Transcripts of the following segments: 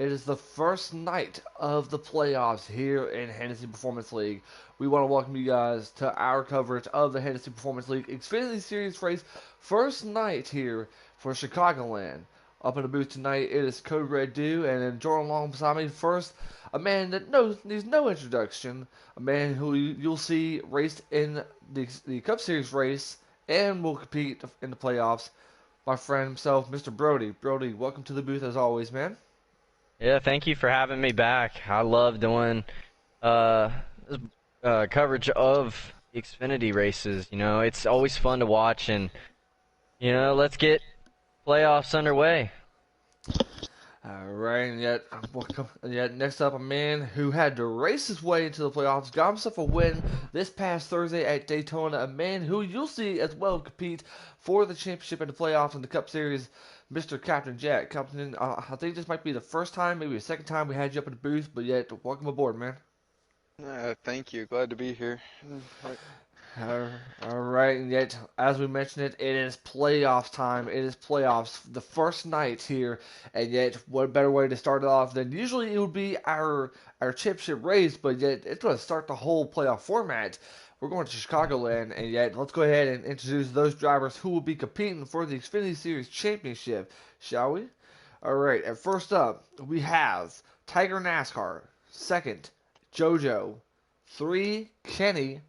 It is the first night of the playoffs here in Hennessy Performance League. We want to welcome you guys to our coverage of the Hennessy Performance League Xfinity Series race. First night here for Chicagoland. Up in the booth tonight, it is Code Red Dew, and then joining along beside me first, a man that needs no introduction, a man who you'll see raced in the Cup Series race and will compete in the playoffs. My friend himself, Mr. Brody. Brody, welcome to the booth as always, man. Yeah, thank you for having me back. I love doing uh, coverage of the Xfinity races. It's always fun to watch, and let's get playoffs underway. All right, and yet next up, a man who had to race his way into the playoffs, got himself a win this past Thursday at Daytona. A man who you'll see as well compete for the championship in the playoffs in the Cup Series, Mr. Captain Jack. Captain, I think this might be the first time, maybe the second time we had you up in the booth, but yet welcome aboard, man. Thank you. Glad to be here. All right, and yet, as we mentioned it is playoffs time. It is playoffs, the first night here, and yet, what better way to start it off than usually it would be our championship race, but yet it's going to start the whole playoff format. We're going to Chicagoland, and yet let's go ahead and introduce those drivers who will be competing for the Xfinity Series championship, shall we? All right, and first up, we have Tiger NASCAR. Second, JoJo. Three, Kenny.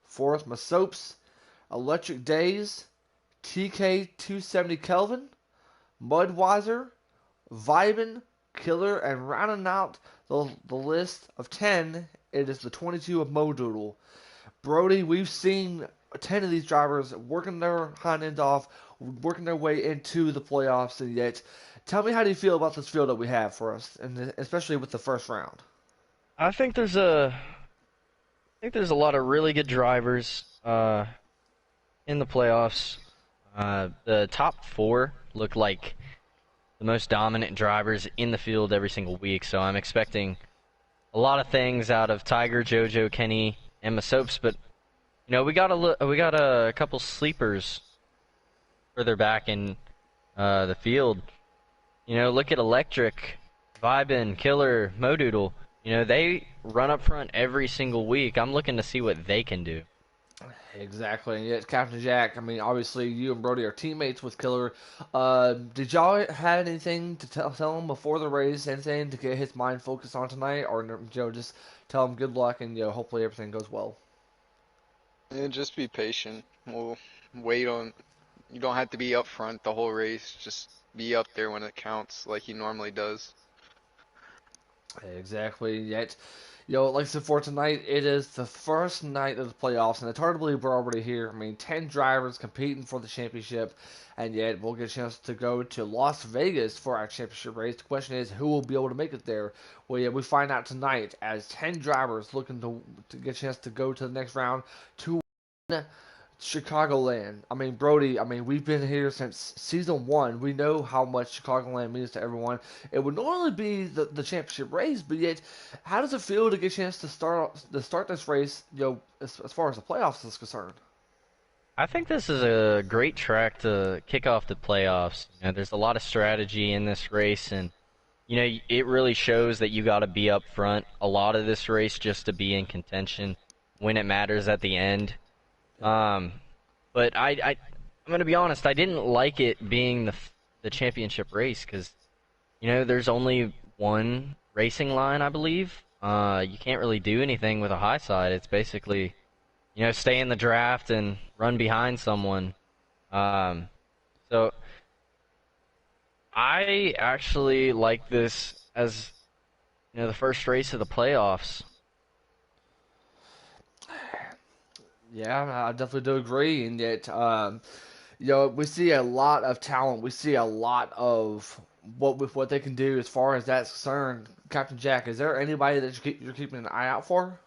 Fourth, Masopes, Electric Days, TK270 Kelvin, Mudweiser, Vibin, Killer, and rounding out the list of 10, it is the 22 of Modoodle. Brody, we've seen 10 of these drivers working their hind ends off, working their way into the playoffs, and yet, tell me how do you feel about this field that we have for us, and especially with the first round? I think there's a lot of really good drivers in the playoffs. The top four look like the most dominant drivers in the field every single week, so I'm expecting a lot of things out of Tiger, JoJo, Kenny, and Masopes. But we got a couple sleepers further back in the field. Look at Electric, Vibin, Killer, Modoodle. They run up front every single week. I'm looking to see what they can do. Exactly. And yet, Captain Jack, I mean, obviously, you and Brody are teammates with Killer. Did y'all have anything to tell him before the race, anything to get his mind focused on tonight? Or, just tell him good luck and, hopefully everything goes well? And just be patient. We'll wait on. You don't have to be up front the whole race. Just be up there when it counts, like he normally does. Exactly. Yet, like I said, for tonight, it is the first night of the playoffs, and it's hard to believe we're already here. I mean, 10 drivers competing for the championship, and yet we'll get a chance to go to Las Vegas for our championship race. The question is, who will be able to make it there? Well, yeah, we find out tonight as 10 drivers looking to get a chance to go to the next round to win Chicagoland. I mean, Brody, I mean, we've been here since season one. We know how much Chicagoland means to everyone. It would normally be the championship race, but yet, how does it feel to get a chance to start this race, as far as the playoffs is concerned? I think this is a great track to kick off the playoffs. There's a lot of strategy in this race, and it really shows that you got to be up front a lot of this race just to be in contention when it matters at the end. Um, but I'm gonna be honest. I didn't like it being the championship race because there's only one racing line, I believe. You can't really do anything with a high side. It's basically stay in the draft and run behind someone. Um, so I actually like this as the first race of the playoffs. Yeah, I definitely do agree, and yet, we see a lot of talent. We see a lot of what they can do as far as that's concerned. Captain Jack, is there anybody that you're keeping an eye out for?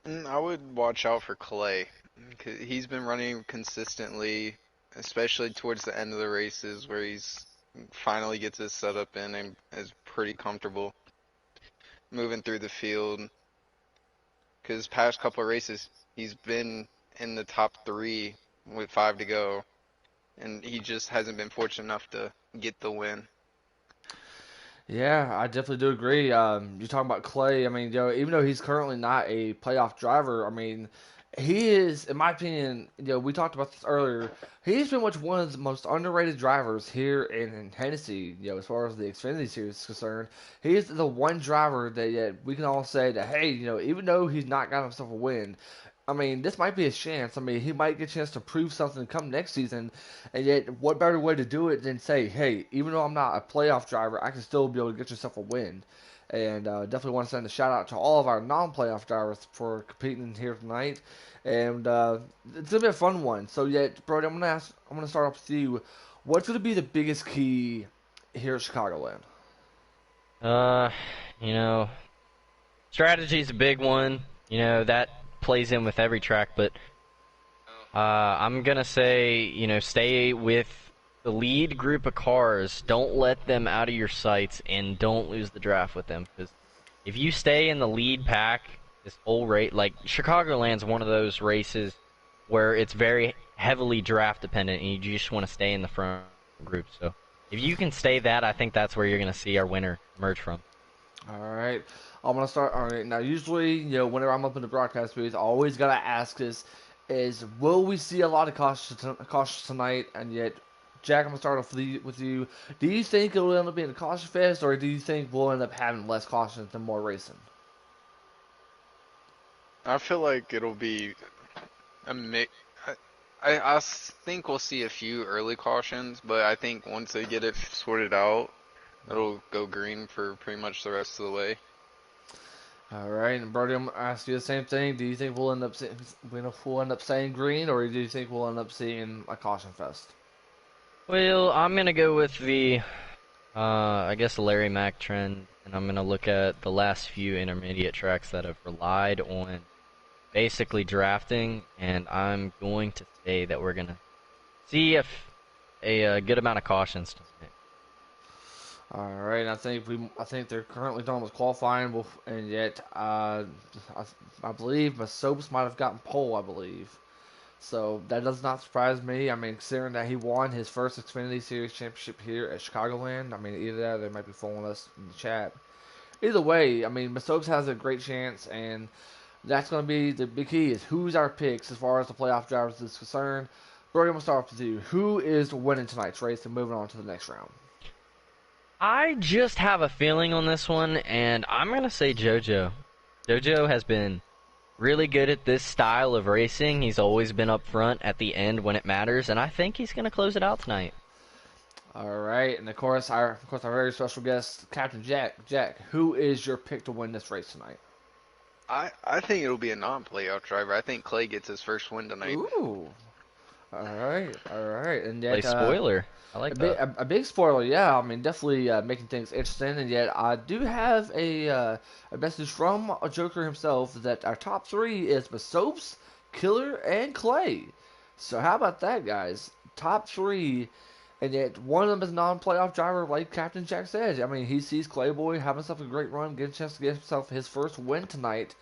I would watch out for Clay. 'Cause he's been running consistently, especially towards the end of the races where he's finally gets his setup in and is pretty comfortable moving through the field. Because past couple of races, he's been in the top three with 5 to go, and he just hasn't been fortunate enough to get the win. Yeah, I definitely do agree. You're talking about Clay. I mean, even though he's currently not a playoff driver, I mean, he is, in my opinion, we talked about this earlier. He's pretty much one of the most underrated drivers here in Hennessy. As far as the Xfinity series is concerned, he's the one driver that we can all say that, hey, even though he's not got himself a win, I mean, this might be his chance. I mean, he might get a chance to prove something come next season. And yet, what better way to do it than say, hey, even though I'm not a playoff driver, I can still be able to get yourself a win. And definitely want to send a shout out to all of our non-playoff drivers for competing here tonight. And it's gonna be a fun one. So, Brody, I'm gonna start off with you. What's gonna be the biggest key here at Chicagoland? Uh, you know, strategy's a big one. That plays in with every track, but I'm gonna say, stay with the lead group of cars. Don't let them out of your sights, and don't lose the draft with them. Because if you stay in the lead pack this whole race, like Chicagoland's one of those races where it's very heavily draft dependent, and you just want to stay in the front group. So if you can stay that, I think that's where you're gonna see our winner emerge from. All right. I'm gonna start. All right. Now, usually, whenever I'm up in the broadcast booth, I always gotta ask is will we see a lot of caution tonight? And yet, Jack, I'm gonna start off with you. Do you think it will end up being a caution fest, or do you think we'll end up having less cautions and more racing? I feel like it'll be a mix. Think we'll see a few early cautions, but I think once they get it sorted out, it'll go green for pretty much the rest of the way. All right, and Brody, I'm gonna ask you the same thing. Do you think we'll end up saying green, or do you think we'll end up seeing a caution fest? Well, I'm gonna go with the I guess the Larry Mack trend, and I'm gonna look at the last few intermediate tracks that have relied on basically drafting, and I'm going to say that we're gonna see if a good amount of cautions tonight. All right, I think they're currently done with qualifying, and yet I believe Masopus might have gotten pole, I believe. So that does not surprise me. I mean, considering that he won his first Xfinity Series championship here at Chicagoland, I mean, either that or they might be following us in the chat. Either way, I mean, Masopus has a great chance, and that's going to be the big key is who's our picks as far as the playoff drivers is concerned. Brody, I'm going to start off with you. Who is winning tonight's race and moving on to the next round? I just have a feeling on this one, and I'm gonna say JoJo. JoJo has been really good at this style of racing. He's always been up front at the end when it matters, and I think he's gonna close it out tonight. All right, and of course our very special guest, Captain Jack. Jack, who is your pick to win this race tonight? I think it'll be a non-playoff driver. I think Clay gets his first win tonight. Ooh, all right, and Play yet spoiler. I like that. a big spoiler, yeah. I mean, definitely making things interesting, and yet I do have a message from a Joker himself that our top three is Soaps, Killer, and Clay. So how about that, guys? Top three, and yet one of them is a non-playoff driver, like Captain Jack said. I mean, he sees Clayboy having himself a great run, getting a chance to get himself his first win tonight.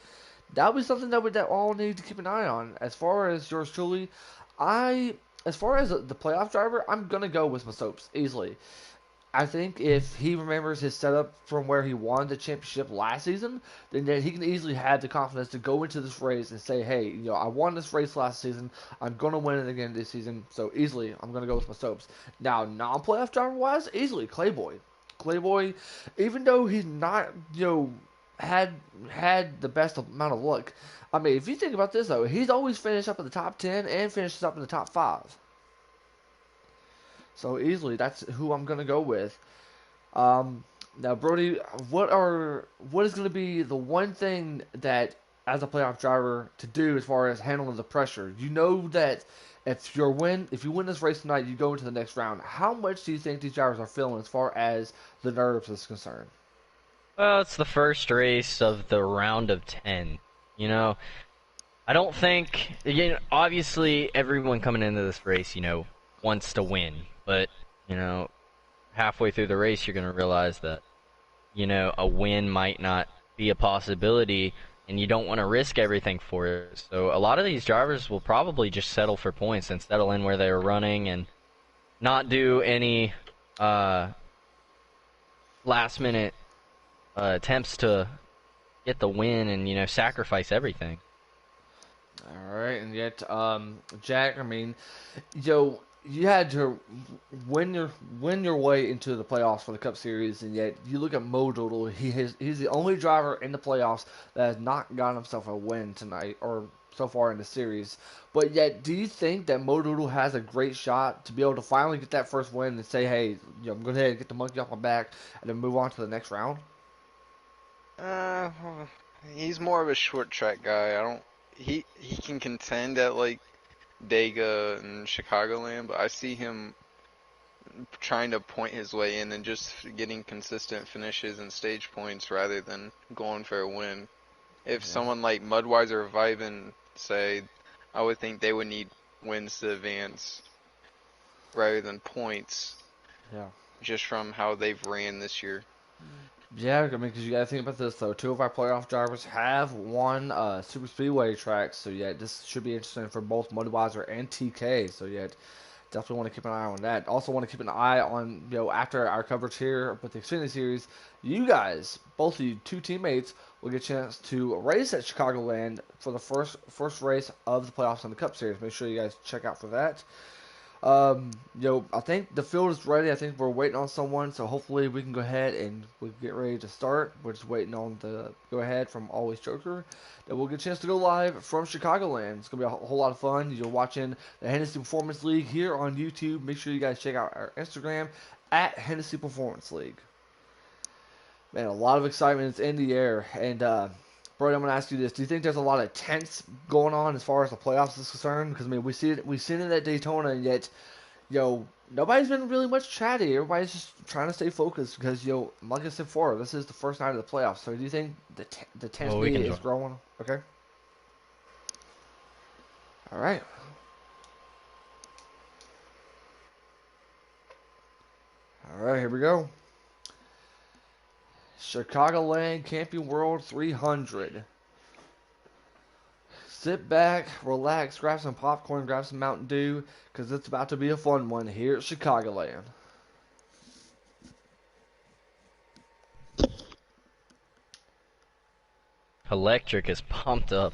That would be something that all need to keep an eye on. As far as yours truly, I as far as the playoff driver, I'm gonna go with Masopes easily. I think if he remembers his setup from where he won the championship last season, then he can easily have the confidence to go into this race and say, "Hey, I won this race last season. I'm gonna win it again this season." So easily, I'm gonna go with Masopes. Now, non-playoff driver wise, easily Clayboy. Clayboy, even though he's not, had the best amount of luck. I mean, if you think about this though, he's always finished up in the top 10 and finishes up in the top 5. So easily, that's who I'm gonna go with. Um, Now, Brody, what is going to be the one thing that as a playoff driver to do as far as handling the pressure? You know that if you win this race tonight, you go into the next round. How much do you think these drivers are feeling as far as the nerves is concerned? Well, it's the first race of the round of 10. You know, I don't think, obviously everyone coming into this race, wants to win. But, you know, halfway through the race, you're going to realize that, a win might not be a possibility, and you don't want to risk everything for it. So a lot of these drivers will probably just settle for points and settle in where they're running and not do any last minute attempts to get the win and sacrifice everything. All right, and yet, Jack, I mean, yo, you had to win your way into the playoffs for the Cup Series, and yet you look at Mo Doodle. He's the only driver in the playoffs that has not gotten himself a win tonight or so far in the series. But yet, do you think that Mo Doodle has a great shot to be able to finally get that first win and say, hey, I'm going ahead and get the monkey off my back and then move on to the next round? Well, he's more of a short track guy. I don't. He can contend at like Dega and Chicagoland, but I see him trying to point his way in and just getting consistent finishes and stage points rather than going for a win. If Yeah, someone like Mudwise or Vibin say, I would think they would need wins to advance rather than points yeah. just from how they've ran this year. Yeah, I mean, because you got to think about this though. Two of our playoff drivers have won super speedway tracks, so yeah, this should be interesting for both Mudweiser and TK. So yeah, definitely want to keep an eye on that. Also want to keep an eye on after our coverage here with the Xfinity Series, you guys, both of you, two teammates, will get a chance to race at Chicagoland for the first race of the playoffs in the Cup Series. Make sure you guys check out for that. I think the field is ready. I think we're waiting on someone, so hopefully we can go ahead and we get ready to start. We're just waiting on the go ahead from Always Joker. Then we'll get a chance to go live from Chicagoland. It's gonna be a whole lot of fun. You're watching the Hennessy Performance League here on YouTube. Make sure you guys check out our Instagram at Hennessy Performance League. Man, a lot of excitement is in the air, and Brody, I'm going to ask you this: do you think there's a lot of tense going on as far as the playoffs is concerned? Because I mean, we've seen it at Daytona, and yet, nobody's been really much chatty. Everybody's just trying to stay focused because, like I said before, this is the first night of the playoffs. So do you think the Well, we tensity can is join. growing? Okay. All right. All right. Here we go. Chicagoland Camping World 300. Sit back, relax, grab some popcorn, grab some Mountain Dew, because it's about to be a fun one here at Chicagoland. Electric is pumped up.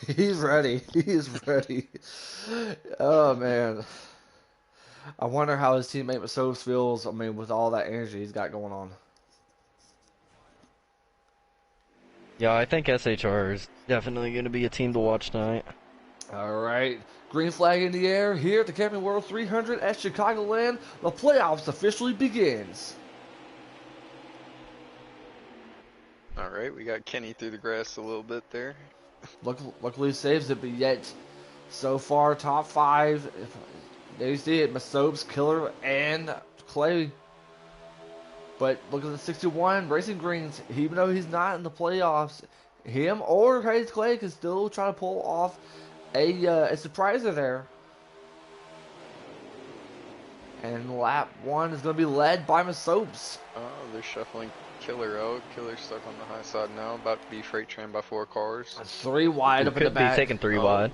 He's ready. He's ready. Oh, man. I wonder how his teammate Masos feels, I mean, with all that energy he's got going on. Yeah, I think SHR is definitely going to be a team to watch tonight. All right. Green flag in the air here at the Camping World 300 at Chicagoland. The playoffs officially begins. Alright, we got Kenny through the grass a little bit there. Luckily he saves it, but yet, so far, top five. There you see it, Masobes, Killer, and Clay. But look at the 61 Racing Greens. Even though he's not in the playoffs, him or Hayes Clay can still try to pull off a surpriser there. And lap one is going to be led by Masobes. Oh, they're shuffling Killer out. Killer's stuck on the high side now, about to be freight trained by 4 cars. 3 wide up in the Could be back. taking 3 Oh. wide.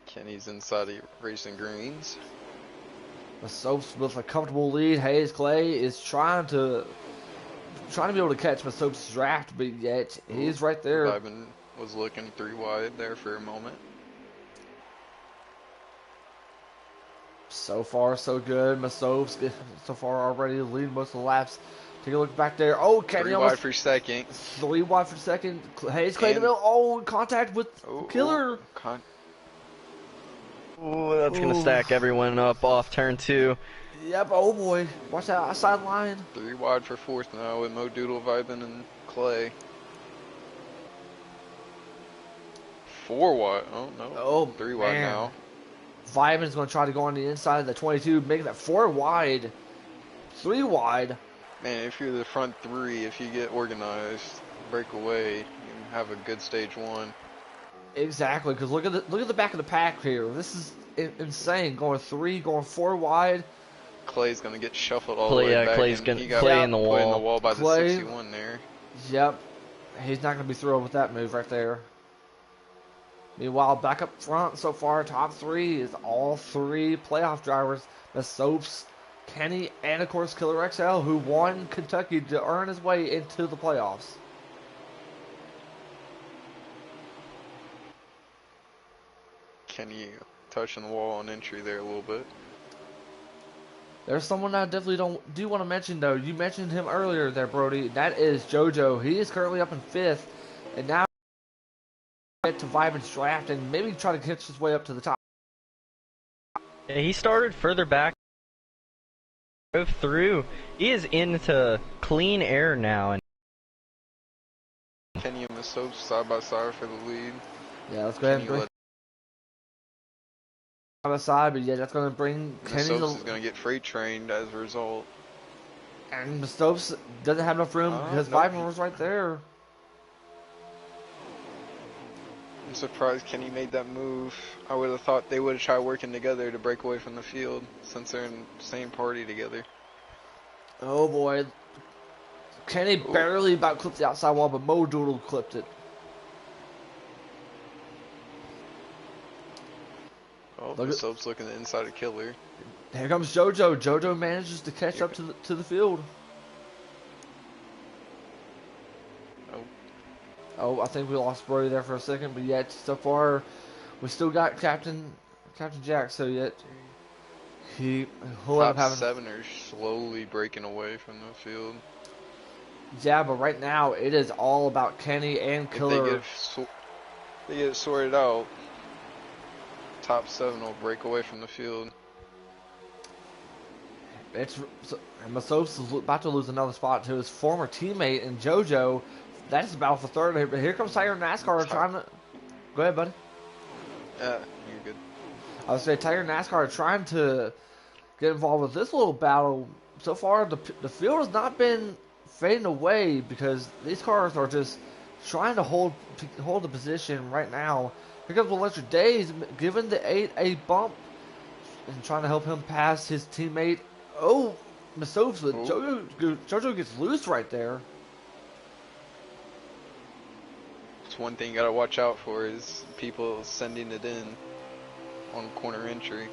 Kenny's inside of Racing Greens. Masobes with a comfortable lead. Hayes Clay is trying to be able to catch Masobes' draft, but yet he's right there. Vibin was looking 3 wide there for a moment. So far, so good. Masobes so far already leading most of the laps. Take a look back there. Oh, Kenny 3 almost wide for second. 3 wide for second. Hayes Clay in the And- middle. Oh, contact with Killer. Ooh, that's going to Ooh. stack everyone up off turn 2. Yep. Oh boy. Watch that outside line. 3 wide for 4th now with Mo Doodle, Vibin, and Clay. 4 wide. Oh no. Oh, 3 wide man. now. Vyman's going to try to go on the inside of the 22, making that 4 wide. 3 wide. Man, if you're the front 3, if you get organized, break away, you can have a good stage 1. Exactly, because look at the back of the pack here. This is insane. Going 3, going 4 wide. Clay's gonna get shuffled all the way back. Clay's and going he to got play in the put in the wall. wall by Clay. the 61 there. Yep. He's not going to be thrilled with that move right there. Meanwhile, back up front so far, top 3 is all 3 playoff drivers. The Soaps, Kenny, and of course Killer XL, who won Kentucky to earn his way into the playoffs. Kenny touching the wall on entry there a little bit. There's someone I definitely do want to mention though. You mentioned him earlier there, Brody. That is JoJo. He is currently up in 5th, and now get to Vibrant's draft and maybe try to catch his way up to the top. Yeah, he started further back, drove through. He is into clean air now, and Kenny and the Soaps side by side for the lead. Yeah, let's go ahead and bring side by side, but yeah, that's going to bring Kenny. The Soaps is going to get freight trained as a result. And the Stopes doesn't have enough room because Vibrant was right there. I'm surprised Kenny made that move. I would have thought they would have tried working together to break away from the field since they're in the same party together. Oh boy. Kenny barely about clipped the outside wall, but Mo Doodle clipped it. Oh, the Soap's looking at the inside of Killer. Here comes JoJo. JoJo manages to catch up to the field. Oh, I think we lost Brody there for a second, but yet so far we still got Captain Jack. So yet he'll Top have 7 are slowly breaking away from the field. Yeah, but right now it is all about Kenny and Killer. If they get it sorted out, top 7 will break away from the field. And Masos is about to lose another spot to his former teammate and JoJo. That's about for third. But here comes Tiger NASCAR trying to. Go ahead, buddy. Yeah, you're good. I would say Tiger NASCAR trying to get involved with this little battle. So far, the field has not been fading away because these cars are just trying to hold the position right now. Here comes Electric Days, giving the 8 a bump and trying to help him pass his teammate. Oh, Masos, but JoJo gets loose right there. It's one thing you gotta watch out for is people sending it in on corner entry.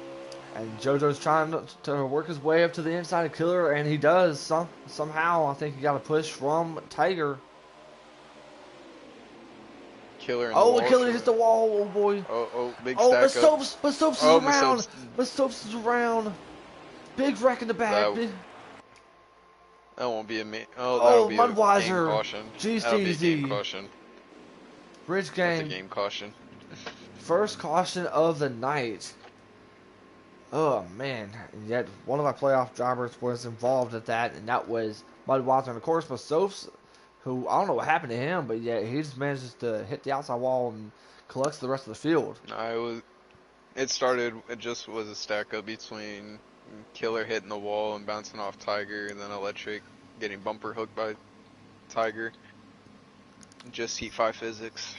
And JoJo's trying to work his way up to the inside of Killer, and he does somehow. I think he got a push from Tiger. Killer. Killer hits the wall, oh boy. Big stack up. But Stopes is around. But Stopes is around. Big wreck in the back. That won't be a me. That'll be Mudweiser. A game caution. That'll be a game caution. Bridge game. That's a game caution. First caution of the night. Oh man! And yet one of my playoff drivers was involved at that, and that was Mudweiser. And of course, Masos, who I don't know what happened to him, but yeah, he just manages to hit the outside wall and collects the rest of the field. It just was a stack up between Killer hitting the wall and bouncing off Tiger, and then Electric getting bumper hooked by Tiger. Just Heat 5 physics.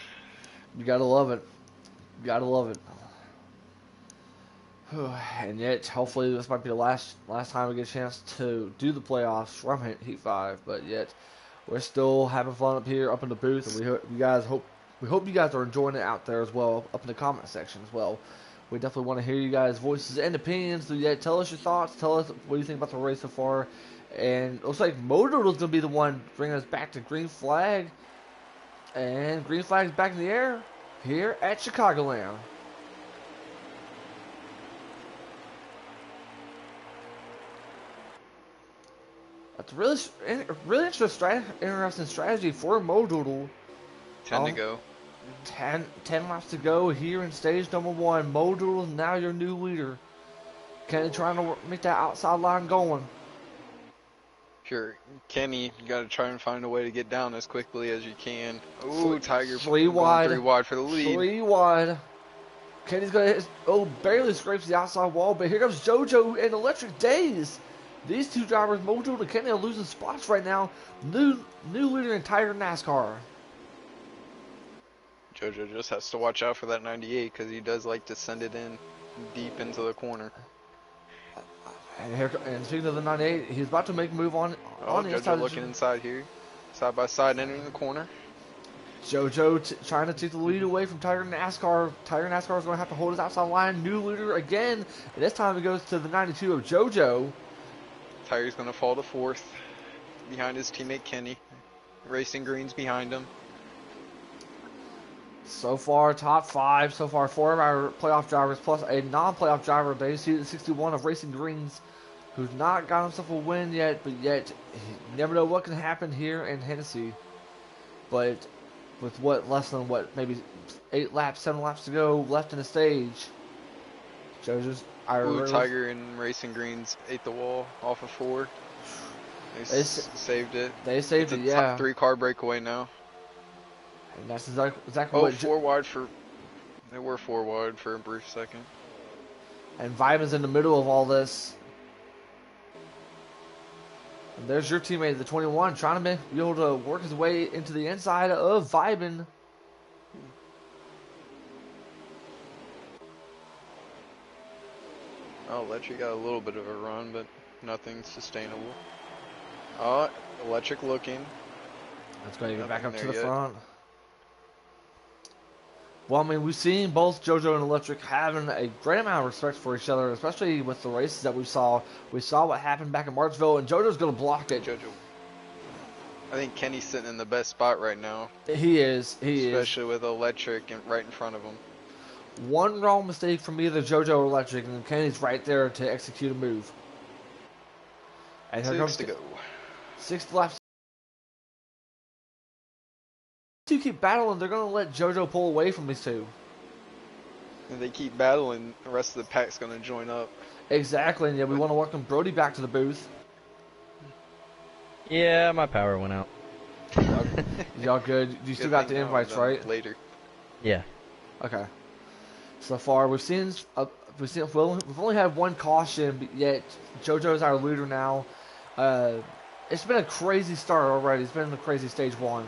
You gotta love it. You gotta love it. And yet, hopefully, this might be the last time we get a chance to do the playoffs from Heat 5. But yet, we're still having fun up here, up in the booth, and we hope you guys are enjoying it out there as well, up in the comment section as well. We definitely want to hear you guys' voices and opinions. So yeah, tell us your thoughts. Tell us what you think about the race so far. And it looks like Modoodle's going to be the one bringing us back to green flag. And green flag's back in the air here at Chicagoland. That's really interesting strategy for Modoodle. 10 to go. 10 laps to go here in stage number 1. Modoodle is now your new leader. Kenny trying to make that outside line going. Sure, Kenny, you gotta try and find a way to get down as quickly as you can. Ooh, Tiger 3 wide. 3 wide for the lead. 3 wide. Kenny's gonna hit. Barely scrapes the outside wall, but here comes JoJo and Electric Days. These two drivers, Modoodle and Kenny, are losing spots right now. New leader in Tiger NASCAR. JoJo just has to watch out for that 98 because he does like to send it in deep into the corner. And speaking of the 98, he's about to make a move on the inside. JoJo looking inside here, side by side, entering the corner. JoJo trying to take the lead away from Tiger NASCAR. Tiger NASCAR is going to have to hold his outside line. New leader again. And this time it goes to the 92 of JoJo. Tiger's gonna fall to 4th behind his teammate Kenny. Racing Green's behind him. So far, top 5. So far, 4 of our playoff drivers plus a non-playoff driver. They see the 61 of Racing Greens, who's not got himself a win yet, but yet you never know what can happen here in Hennessy. But with maybe 8 laps, 7 laps to go left in the stage, Jojo's Ooh, Tiger and Racing Greens ate the wall off of 4. They saved it. They saved it, it's a yeah. 3-car breakaway now. And that's exactly Oh, what. 4 wide for. They were 4 wide for a brief second. And Viben's in the middle of all this. And there's your teammate, the 21, trying to be able to work his way into the inside of Viben. Oh, Electric got a little bit of a run, but nothing sustainable. Electric looking. That's going to get back up to the yet. front. Well, I mean, we've seen both JoJo and Electric having a great amount of respect for each other, especially with the races that we saw. We saw what happened back in Martinsville, and JoJo's going to block it. JoJo. I think Kenny's sitting in the best spot right now. He is. Especially with Electric right in front of him. One wrong mistake from either JoJo or Electric, and Kenny's right there to execute a move. And here 6 comes to go. 6 laps. Two keep battling, they're going to let JoJo pull away from these two. If they keep battling, the rest of the pack's going to join up. Exactly, and yeah, we want to welcome Brody back to the booth. Yeah, my power went out. Y'all good? You still got the invites, right? Later. Yeah. Okay. So far, we've only had 1 caution, but yet JoJo's our leader now. It's been a crazy start already. It's been a crazy stage 1.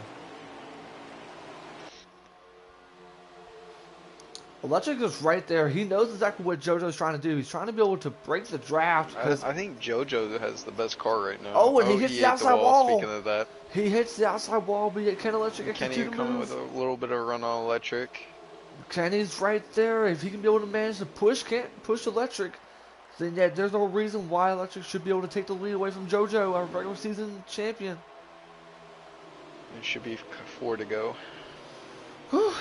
Electric is right there. He knows exactly what JoJo's trying to do. He's trying to be able to break the draft. I think JoJo has the best car right now. Oh, and he hits the outside wall. Speaking of that. He hits the outside wall, but yet Ken Electric Kenny coming with a little bit of a run on Electric. Kenny's right there. If he can be able to manage to push Electric, then yeah, there's no reason why Electric should be able to take the lead away from JoJo, our regular season champion. It should be 4 to go. Whew.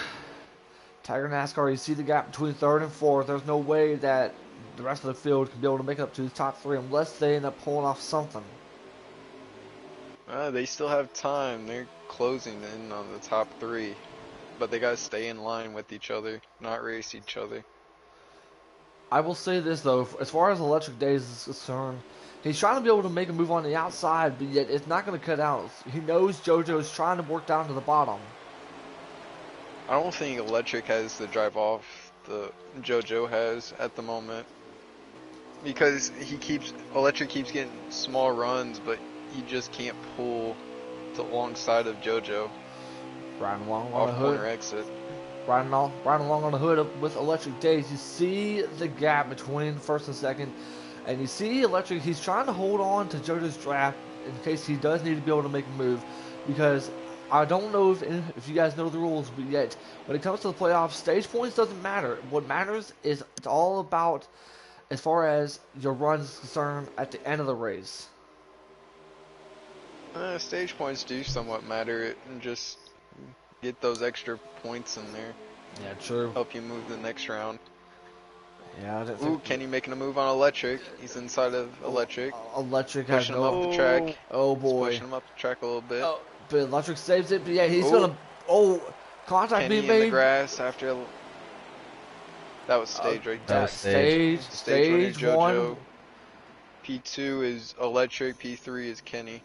Tiger NASCAR, you see the gap between 3rd and 4th. There's no way that the rest of the field can be able to make it up to the top 3 unless they end up pulling off something. They still have time. They're closing in on the top 3. But they gotta stay in line with each other, not race each other. I will say this though, as far as Electric Days is concerned, he's trying to be able to make a move on the outside, but yet it's not going to cut out. He knows JoJo is trying to work down to the bottom. I don't think Electric has the drive off the JoJo has at the moment. Because Electric keeps getting small runs, but he just can't pull to alongside of JoJo. Riding along off on the hood. Corner exit. Riding along on the hood with Electric Days. You see the gap between 1st and 2nd. And you see Electric, he's trying to hold on to JoJo's draft in case he does need to be able to make a move. Because I don't know if you guys know the rules, but yet when it comes to the playoffs, stage points doesn't matter. What matters is it's all about as far as your run is concerned at the end of the race. Stage points do somewhat matter, and just get those extra points in there. Yeah, true. Help you move the next round. Yeah. Ooh, Kenny making a move on Electric. He's inside of Electric. Electric has pushing him up the track. Oh boy. He's pushing him up the track a little bit. Oh, but Electric saves it. But yeah, he's gonna. Oh, contact Kenny being made. in the grass after. That was stage right there. Stage JoJo. one. P2 is Electric. P3 is Kenny.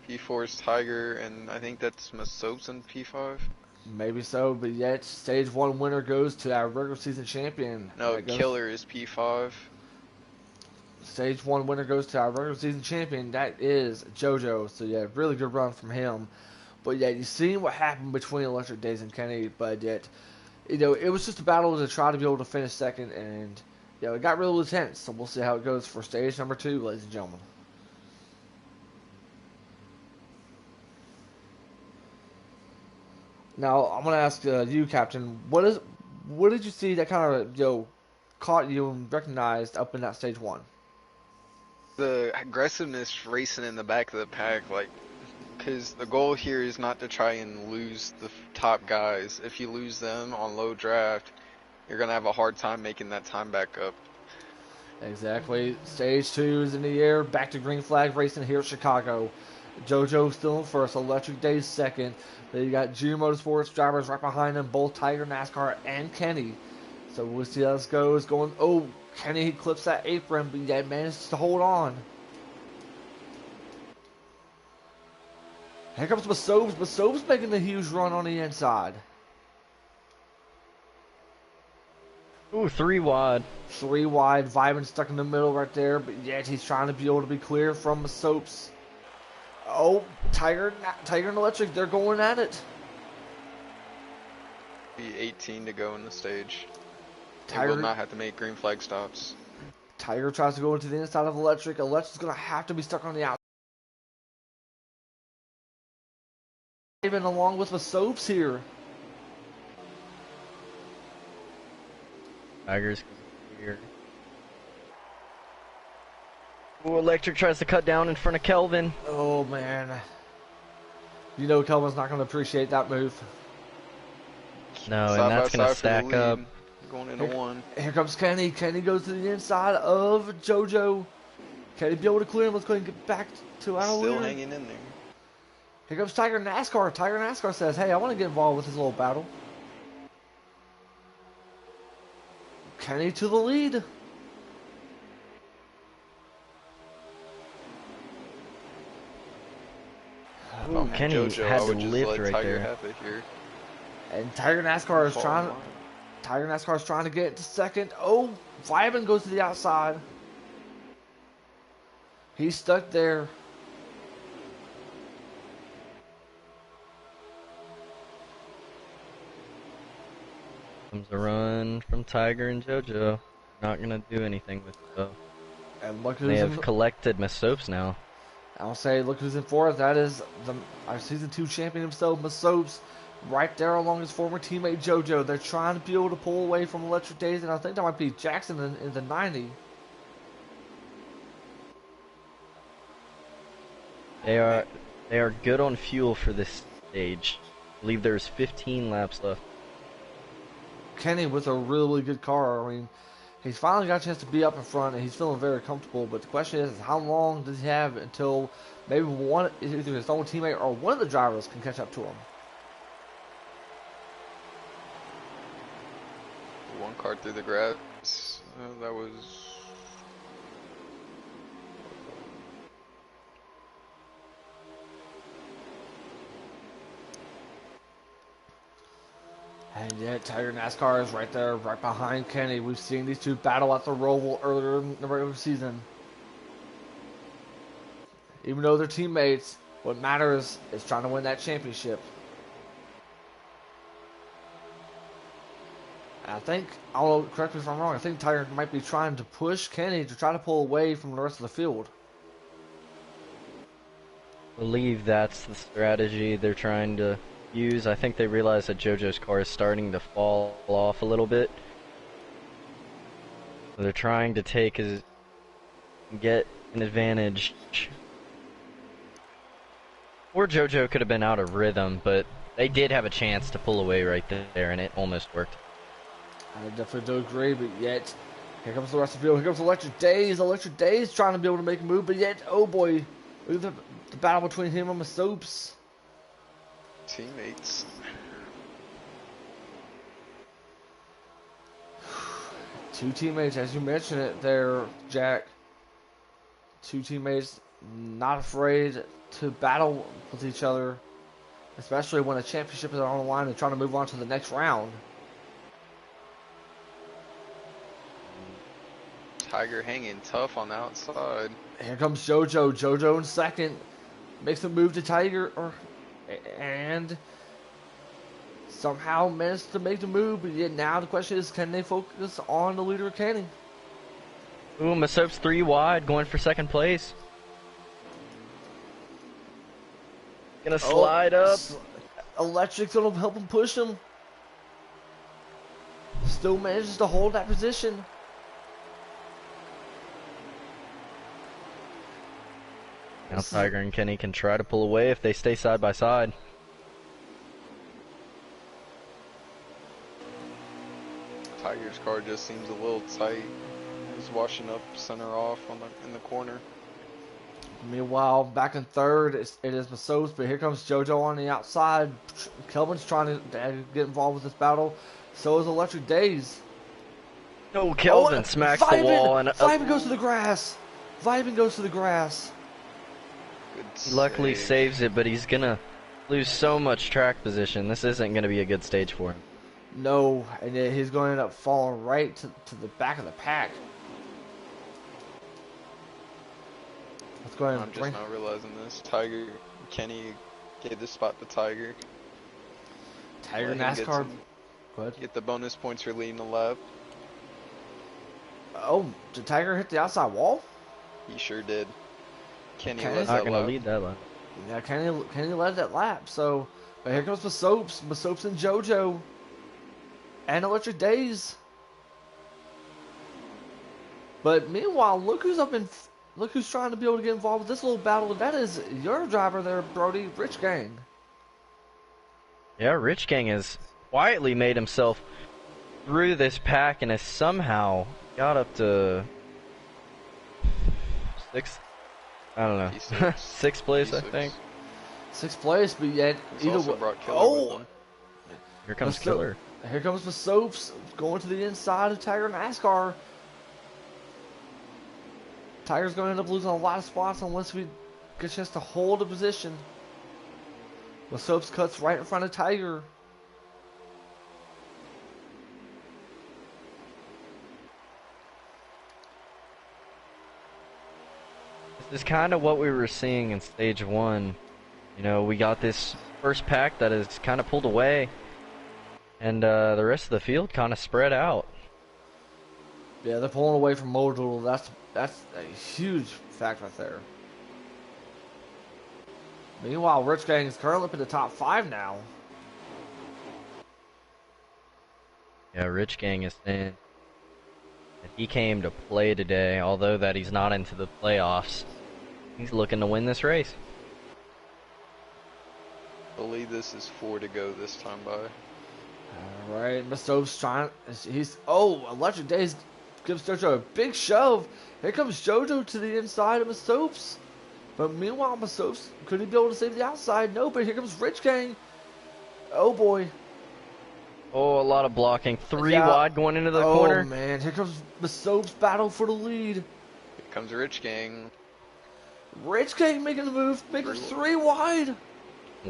P4 is Tiger, and I think that's Masopes in P5. Maybe so, but yet stage 1 winner goes to our regular season champion. No, Killer is P5. Stage 1 winner goes to our regular season champion. That is JoJo. So yeah, really good run from him. But yeah, you seen what happened between Electric Days and Kenny, but yet, you know, it was just a battle to try to be able to finish 2nd, and you know, it got really intense. So we'll see how it goes for stage number 2, ladies and gentlemen. Now I'm gonna ask you, Captain. What did you see that kind of caught you and recognized up in that stage 1? the aggressiveness racing in the back of the pack, like, because the goal here is not to try and lose the top guys. If you lose them on low draft, you're gonna have a hard time making that time back up. Exactly. Stage 2 is in the air. Back to green flag racing here at Chicago. JoJo still in first. Electric Days second. Then you got Junior Motorsports drivers right behind them. Both Tiger, NASCAR, and Kenny. So we'll see how this goes. Going. Oh, Kenny clips that apron, but yet manages to hold on. Here comes Masobes. Masobes making the huge run on the inside. Ooh, 3 wide. 3 wide. Vibin stuck in the middle right there, but yet he's trying to be able to be clear from Masobes. Oh, Tiger and Electric, they're going at it. Be 18 to go in the stage. Tiger will not have to make green flag stops. Tiger tries to go into the inside of Electric. Electric's going to have to be stuck on the outside. Even along with the Soaps here. Tigers here. Ooh, Electric tries to cut down in front of Kelvin. Oh, man. You know Kelvin's not going to appreciate that move. No, Side and that's by going to side for the stack up. lead, going into one. Here comes Kenny. Kenny goes to the inside of JoJo. Can he be able to clear him? Let's go ahead and get back to our Still leader. hanging in there. Here comes Tiger NASCAR. Tiger NASCAR says, hey, I want to get involved with this little battle. Kenny to the lead. Ooh, Kenny JoJo, had I to would just lift let right Tiger there. have it here. And Tiger NASCAR is Fall trying. in line. Tiger NASCAR is trying to get to second. Oh, Vibin goes to the outside. He's stuck there. Comes a run from Tiger and JoJo. Not going to do anything with it, though. And look They who's have in. collected Masopes now. I'll say, look who's in fourth. That is our season 2 champion himself, Masopes, right there along his former teammate JoJo. They're trying to be able to pull away from Electric Days, and I think that might be Jackson in the 90. They are good on fuel for this stage. I believe there's 15 laps left. Kenny with a really good car. I mean, he's finally got a chance to be up in front, and he's feeling very comfortable. But the question is, how long does he have until maybe either his own teammate or one of the drivers can catch up to him? One car through the grass. That was. And yet, Tiger NASCAR is right there, right behind Kenny. We've seen these two battle at the Roval earlier in the regular season. Even though they're teammates, what matters is trying to win that championship. And I think, correct me if I'm wrong, I think Tiger might be trying to push Kenny to try to pull away from the rest of the field. I believe that's the strategy they're trying to use. I think they realize that JoJo's car is starting to fall off a little bit. So they're trying to get an advantage. Or JoJo could have been out of rhythm, but they did have a chance to pull away right there, and it almost worked. I definitely do agree, but yet, here comes the rest of the field. Here comes Electric Days. Electric Days trying to be able to make a move, but yet, oh boy, look at the battle between him and Masopes. Teammates. Two teammates, as you mentioned it there, Jack. Two teammates not afraid to battle with each other, especially when a championship is on the line and trying to move on to the next round. Tiger hanging tough on the outside. Here comes JoJo. JoJo in second. Makes a move to Tiger, and somehow managed to make the move. But yet now the question is, can they focus on the leader, Kenny? Ooh, Masopes 3 wide, going for second place. Gonna slide up. Electric's gonna help him push him. Still manages to hold that position. Now Tiger and Kenny can try to pull away if they stay side by side. Tiger's car just seems a little tight. He's washing up center off in the corner. Meanwhile, back in third, it is Masos, but here comes JoJo on the outside. Kelvin's trying to get involved with this battle. So is Electric Days. No, Kelvin smacks the wall and Vibin goes to the grass. Vibin goes to the grass. He luckily saves it, but he's gonna lose so much track position. This isn't gonna be a good stage for him. No, and then he's going to end up falling right to the back of the pack. Let's go ahead and I'm just not realizing this. Kenny gave this spot to Tiger. Tiger NASCAR. Go ahead. Get the bonus points for leading the lap. Oh, did Tiger hit the outside wall? He sure did. Kenny was not gonna lead that lap. Yeah, Kenny led that lap. So, but here comes Masops and JoJo, and Electric Days. But meanwhile, look who's trying to be able to get involved with this little battle. That is your driver there, Brody, Rich Gang. Yeah, Rich Gang has quietly made himself through this pack and has somehow got up to sixth. I don't know. Sixth place, I think. Sixth place, but yet Here comes Killer. Here comes the Soaps going to the inside of Tiger NASCAR. Tiger's going to end up losing a lot of spots unless we get a chance to hold a position. The Soaps cuts right in front of Tiger. This is kind of what we were seeing in stage one. You know, we got this first pack that is kind of pulled away, and the rest of the field kind of spread out. Yeah, they're pulling away from Modoodle. That's a huge fact right there. Meanwhile, Rich Gang is currently up in the top 5 now. Yeah, Rich Gang is saying that he came to play today, although that he's not into the playoffs. He's looking to win this race. I believe this is 4 to go this time by. Alright, Mastove's trying. Electric Days gives JoJo a big shove. Here comes JoJo to the inside of Mastove's. But meanwhile, Mastove's, could he be able to save the outside? No, but here comes Rich Gang. Oh boy. Oh, a lot of blocking. Three wide going into the corner. Oh man, here comes Mastove's battle for the lead. Here comes Rich Gang. Rich Gang making the move, making 3 wide.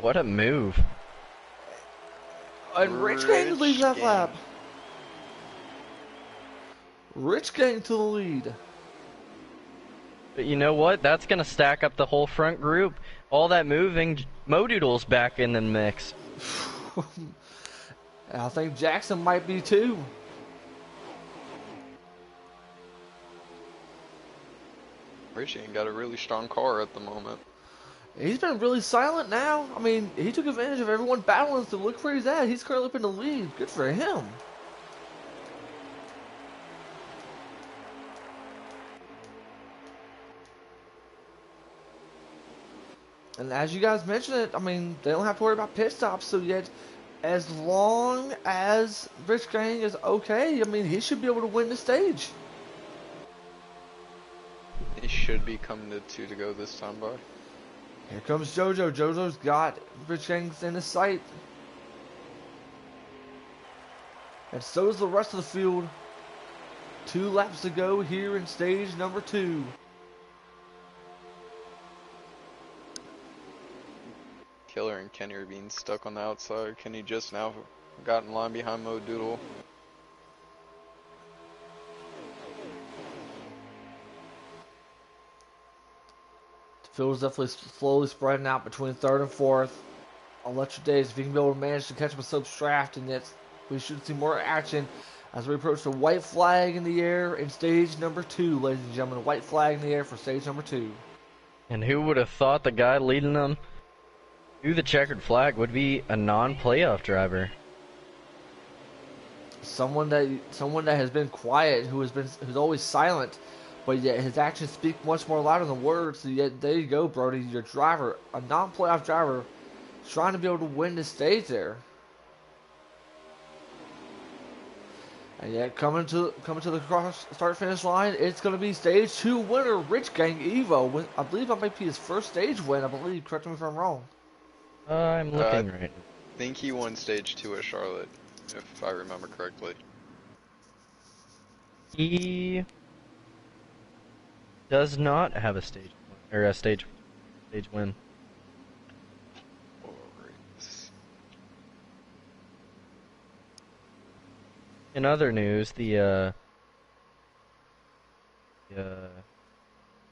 What a move. And Rich Gang leads that lap. Rich Gang to the lead. But you know what? That's going to stack up the whole front group. All that moving, Modoodle's back in the mix. I think Jackson might be too. Rich ain't got a really strong car at the moment. He's been really silent now. I mean, he took advantage of everyone battling to look where he's at. He's currently up in the lead. Good for him. And as you guys mentioned it, I mean, they don't have to worry about pit stops, so yet, as long as Rich Gang is okay, I mean, he should be able to win the stage. He should be coming to 2 to go this time by. Here comes JoJo. JoJo's got Rich Gang's in his sight. And so does the rest of the field. 2 laps to go here in stage number 2. Killer and Kenny are being stuck on the outside. Kenny just now got in line behind Modoodle. The field is definitely slowly spreading out between 3rd and 4th. Electric Days, if you can be able to manage to catch him with Soap's draft, and yet we should see more action as we approach the white flag in the air in stage number 2, ladies and gentlemen. White flag in the air for stage number 2. And who would have thought the guy leading them to the checkered flag would be a non-playoff driver? Someone that has been quiet, who's always silent, but yet his actions speak much more louder than words. So yet there you go, Brody, your driver, a non-playoff driver, trying to be able to win the stage there. And yet coming to the cross start finish line, it's going to be stage 2 winner Rich Gang Evo. I believe that might be his first stage win. I believe. Correct me if I'm wrong. I'm looking right now. I think he won stage 2 at Charlotte, if I remember correctly. He does not have a stage win. Alright. In other news, the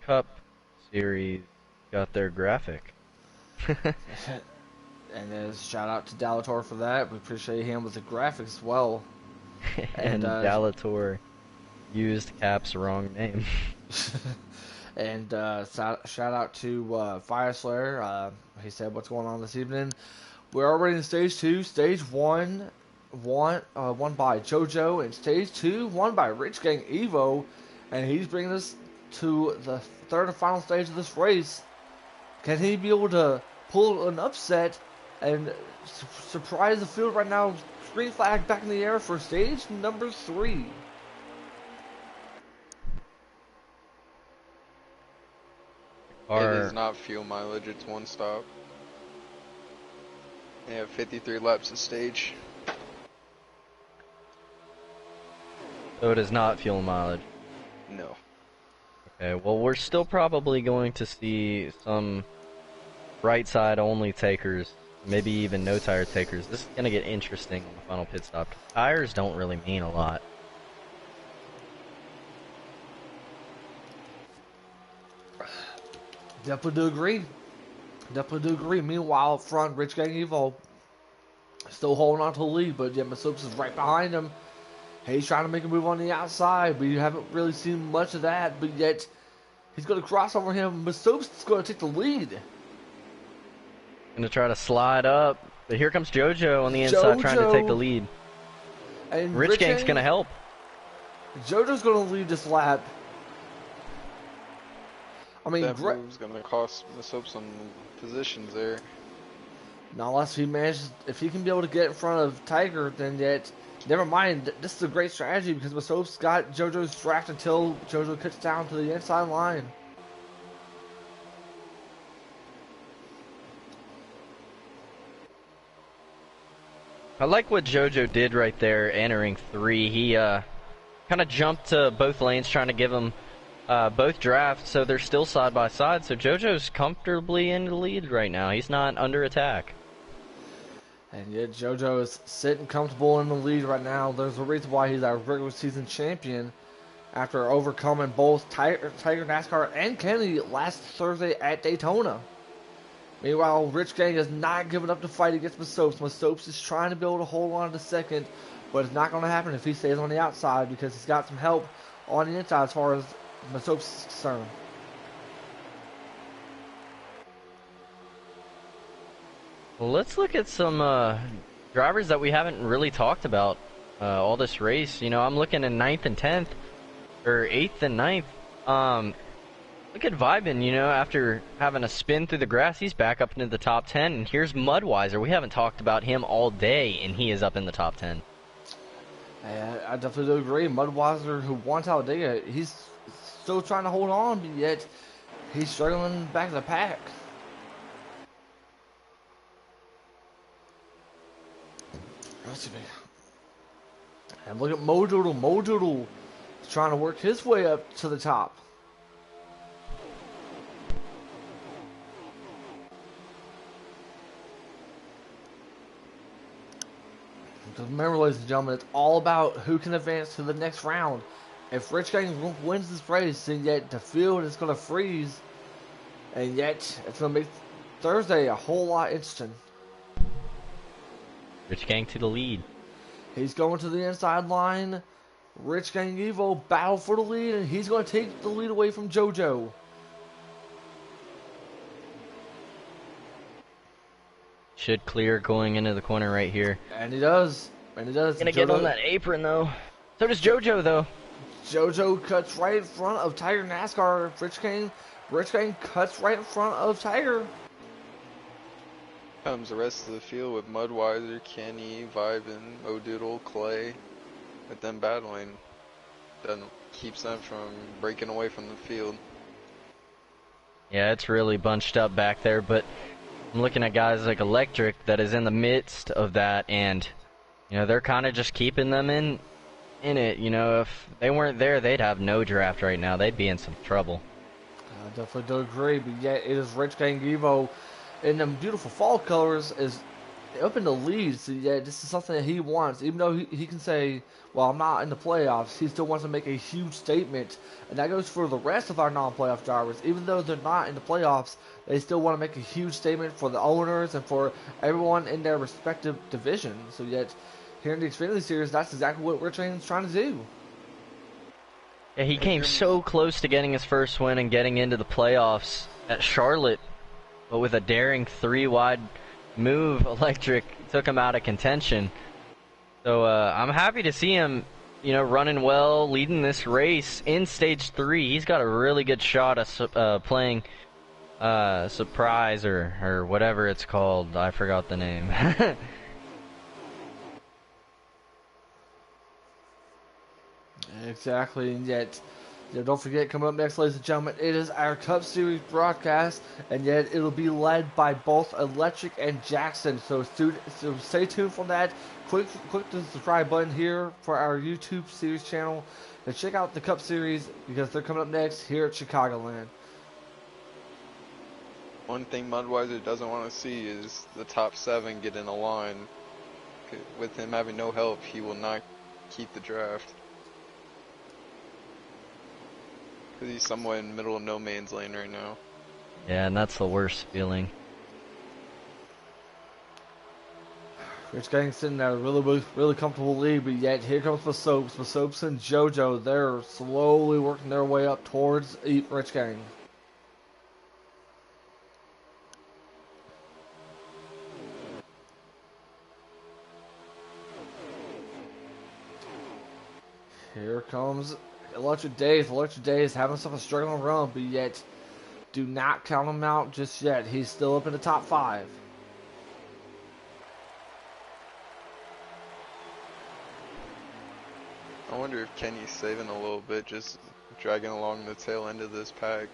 Cup Series got their graphic. And shout out to Dalator for that. We appreciate him with the graphics as well. And Dalator used Cap's wrong name. And shout out to Fire Slayer. He said, "What's going on this evening? We're already in stage 2. Stage 1 won by JoJo, and stage 2 won by Rich Gang Evo, and he's bringing us to the third and final stage of this race. Can he be able to pull an upset and surprise the field right now? Green flag back in the air for stage number 3. It is not fuel mileage, it's one stop. They have 53 laps of stage. So it is not fuel mileage. No. Okay, well we're still probably going to see some right side only takers, maybe even no tire takers. This is going to get interesting on the final pit stop. Tires don't really mean a lot. Definitely do agree. Meanwhile, up front, Rich Gang Evo still holding on to the lead, but yet Masopes is right behind him. He's trying to make a move on the outside, but you haven't really seen much of that. But yet, he's going to cross over him. Masopes is going to take the lead. Gonna try to slide up, but here comes JoJo on the inside trying to take the lead. And Rich Gang's gonna help. JoJo's going to lead this lap. I mean, that move's gonna cost Masop some positions there. Not unless he manages, if he can be able to get in front of Tiger, then yet, never mind. This is a great strategy because Masop's got JoJo's tracked until JoJo cuts down to the inside line. I like what JoJo did right there entering 3. He kind of jumped to both lanes trying to give him both drafts, so they're still side by side. So JoJo's comfortably in the lead right now. He's not under attack. And yet JoJo is sitting comfortable in the lead right now. There's a reason why he's our regular season champion after overcoming both Tiger NASCAR and Kennedy last Thursday at Daytona. Meanwhile, Rich Gang is not giving up the fight against Masopes. Masopes is trying to be able to hold on to second, but it's not going to happen if he stays on the outside because he's got some help on the inside as far as Masopes is concerned. Well, let's look at some drivers that we haven't really talked about all this race. You know, I'm looking at 9th and 10th, or 8th and 9th. Look at Vibin, you know, after having a spin through the grass, he's back up into the top 10. And here's Mudweiser. We haven't talked about him all day, and he is up in the top 10. I definitely do agree. Mudweiser, who won Talladega, he's still trying to hold on, but yet he's struggling back to the pack. And look at Modoodle. Modoodle is trying to work his way up to the top. Because remember, ladies and gentlemen, it's all about who can advance to the next round. If Rich Gang wins this race, then yet the field is going to freeze. And yet, it's going to make Thursday a whole lot interesting. Rich Gang to the lead. He's going to the inside line. Rich Gang Evo battle for the lead, and he's going to take the lead away from JoJo. Should clear going into the corner right here. And he does. And he does. Gonna get on that apron though. So does JoJo though. JoJo cuts right in front of Tiger NASCAR. Rich Gang cuts right in front of Tiger. Comes the rest of the field with Mudweiser, Kenny, Vibin, O'Doodle, Clay, with them battling. That keeps them from breaking away from the field. Yeah, it's really bunched up back there, but I'm looking at guys like Electric that is in the midst of that, and they're kind of just keeping them in it. If they weren't there, they'd have no draft right now. They'd be in some trouble. I definitely do agree, but yet it is Rich Gang Evo in them beautiful fall colors is up in the lead. So yeah, this is something that he wants. Even though he can say, well, I'm not in the playoffs, he still wants to make a huge statement. And that goes for the rest of our non-playoff drivers. Even though they're not in the playoffs, they still want to make a huge statement for the owners and for everyone in their respective division. So yet, here in the Xfinity Series, that's exactly what Rich Gang's trying to do. Yeah, he came so close to getting his first win and getting into the playoffs at Charlotte, but with a daring 3-wide move, Electric took him out of contention. So I'm happy to see him, running well, leading this race in Stage 3. He's got a really good shot of playing Surprise or whatever it's called. I forgot the name. Exactly, and yet, don't forget, coming up next, ladies and gentlemen, it is our Cup Series broadcast, and yet it'll be led by both Electric and Jackson. So stay tuned for that. Click the subscribe button here for our YouTube series channel, and check out the Cup Series because they're coming up next here at Chicagoland. One thing Mudweiser doesn't want to see is the top 7 get in a line. With him having no help, he will not keep the draft. Because he's somewhat in the middle of no man's lane right now. Yeah, and that's the worst feeling. Rich Gang sitting there really comfortable lead, but yet here comes the Soaps. The Soaps and JoJo, they're slowly working their way up towards Rich Gang. Here comes Electric Days. Electric Days having himself a struggling run, but yet do not count him out just yet. He's still up in the top 5. I wonder if Kenny's saving a little bit, just dragging along the tail end of this pack.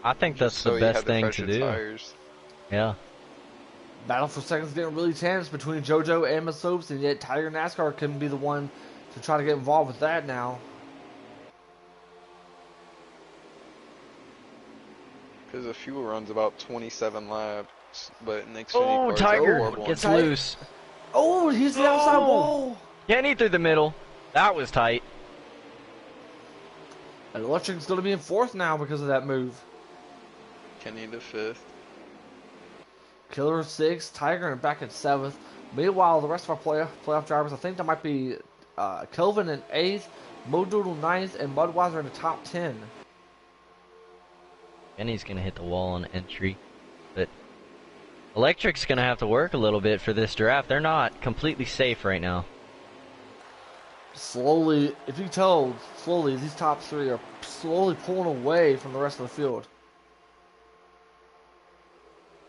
I think that's So the best thing to do. Tires. Yeah. Battle for seconds getting really tense between JoJo and the Soaps, and yet Tiger NASCAR can be the one to try to get involved with that now. Because the fuel runs about 27 laps, but in Xfinity cars, Tiger gets loose. Oh, he's the outside wall. Kenny through the middle. That was tight. And Electric's going to be in 4th now because of that move. Kenny to 5th. Killer 6th, Tiger and back at 7th. Meanwhile, the rest of our playoff drivers, I think that might be Kelvin in 8th, Modoodle 9th, and Mudweiser in the top 10. Kenny's going to hit the wall on entry. But Electric's going to have to work a little bit for this draft. They're not completely safe right now. Slowly, if you tell, slowly, these top 3 are slowly pulling away from the rest of the field.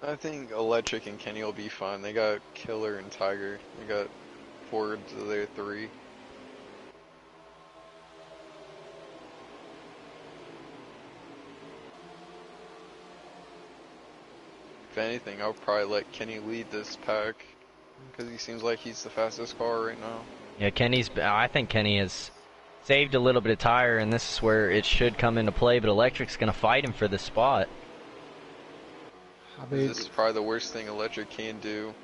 I think Electric and Kenny will be fine. They got Killer and Tiger. They got forwards of their 3. If anything, I'll probably let Kenny lead this pack because he seems like he's the fastest car right now. Yeah, I think Kenny has saved a little bit of tire, and this is where it should come into play, but Electric's going to fight him for the spot. I mean, This is probably the worst thing Electric can do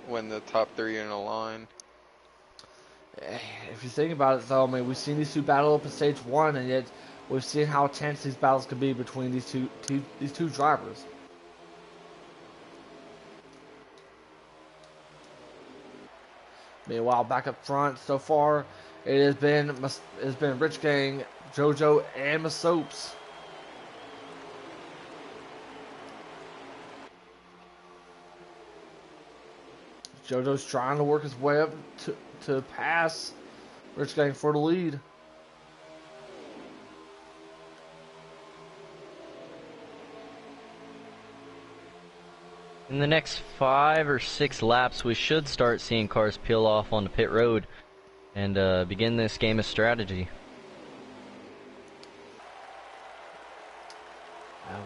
when the top 3 are in a line. if you think about it, though, I mean, we've seen these 2 battle up in stage 1, and yet we've seen how tense these battles could be between these two drivers. Meanwhile, back up front so far, it has been Rich Gang, JoJo, and the Soaps. JoJo's trying to work his way up to pass Rich Gang for the lead. in the next 5 or 6 laps, we should start seeing cars peel off onto pit road and begin this game of strategy.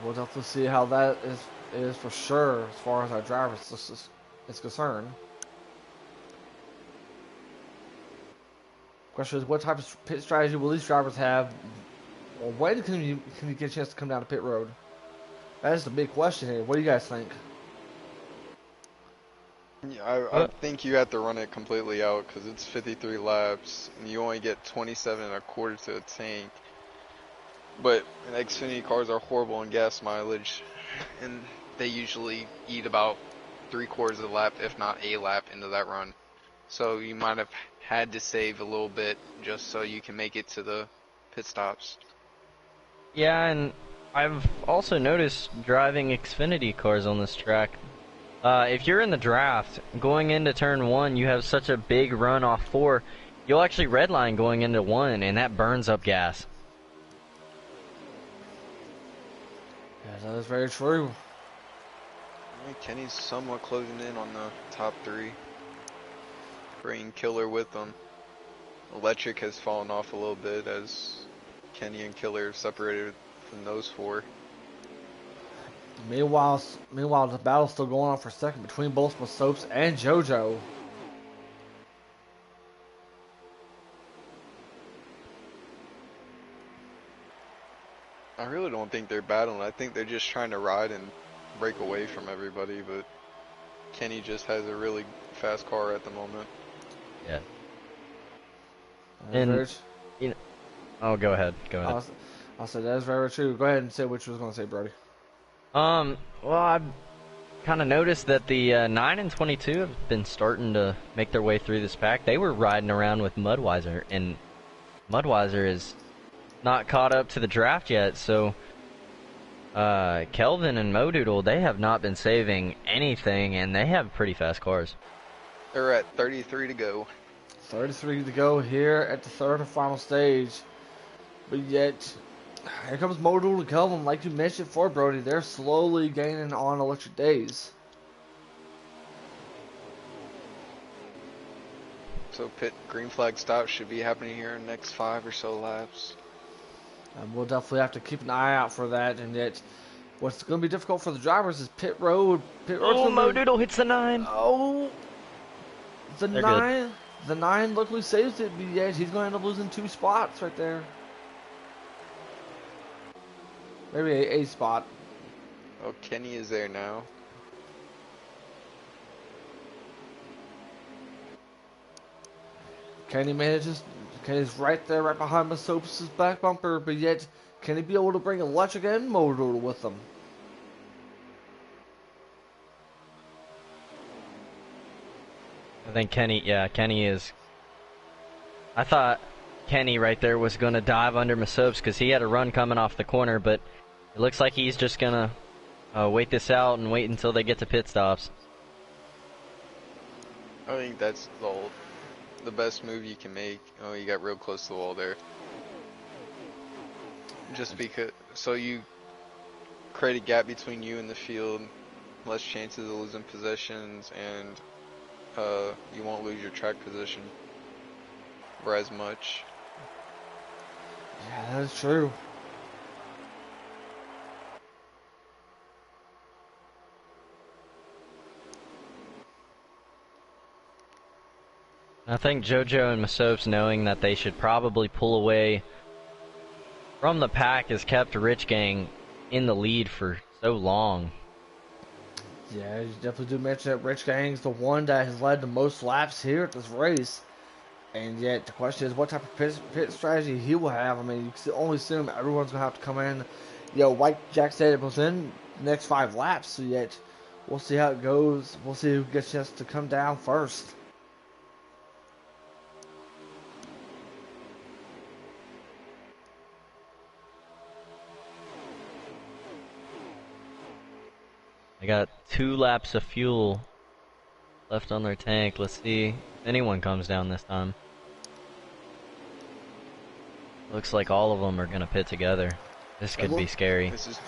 We'll definitely see how that is for sure as far as our drivers is concerned. Question is, what type of pit strategy will these drivers have? Or when can you get a chance to come down to pit road? That is the big question here. What do you guys think? Yeah, I think you have to run it completely out because it's 53 laps and you only get 27 and a quarter to a tank. But Xfinity cars are horrible in gas mileage, and they usually eat about 3/4 of a lap, if not a lap, into that run. So you might have had to save a little bit just so you can make it to the pit stops. Yeah, and I've also noticed driving Xfinity cars on this track. If you're in the draft, going into turn 1, you have such a big run off 4, you'll actually redline going into 1, and that burns up gas. Yeah, that is very true. Kenny's somewhat closing in on the top 3. Bringing Killer with them. Electric has fallen off a little bit as Kenny and Killer have separated from those 4. Meanwhile, the battle's still going on for second between both Masopes and JoJo. I really don't think they're battling. I think they're just trying to ride and break away from everybody, but Kenny just has a really fast car at the moment. Yeah. And, you know, oh, go ahead. I'll say that is very true. Go ahead and say what you was going to say, Brody. Well, I've kind of noticed that the 9 and 22 have been starting to make their way through this pack. They were riding around with Mudweiser, and Mudweiser is not caught up to the draft yet, so Kelvin and Modoodle, they have not been saving anything, and they have pretty fast cars. They're at 33 to go. 33 to go here at the third and final stage. But yet, here comes Modoodle and Kelvin. Like you mentioned for Brody, they're slowly gaining on electric days. So pit green flag stop should be happening here in the next 5 or so laps. We'll definitely have to keep an eye out for that. And yet, what's going to be difficult for the drivers is pit road. Oh, Modoodle hits the 9. Oh, the They're 9. good. The 9 luckily saves it, but yet he's going to end up losing 2 spots right there. Maybe a spot. Oh, Kenny is there now. Kenny's right there, right behind Masopus' back bumper, but yet, can he be able to bring electric and Modoodle with him? I think Kenny is. I thought Kenny right there was going to dive under Masopes because he had a run coming off the corner, but it looks like he's just going to wait this out and wait until they get to pit stops. I think that's the best move you can make. Oh, you got real close to the wall there. Just because, so you create a gap between you and the field, less chances of losing possessions, and you won't lose your track position or as much. Yeah, that is true. I think JoJo and Masopes, knowing that they should probably pull away from the pack, has kept Rich Gang in the lead for so long. Yeah, you definitely do mention that Rich Gang's the one that has led the most laps here at this race. And yet, the question is what type of pit strategy he will have. I mean, you can only assume everyone's going to have to come in. You know, like Jack said, it was in the next 5 laps. So yet, we'll see how it goes. We'll see who gets a chance to come down first. They got 2 laps of fuel left on their tank. Let's see if anyone comes down this time. Looks like all of them are going to pit together. This could be scary. This is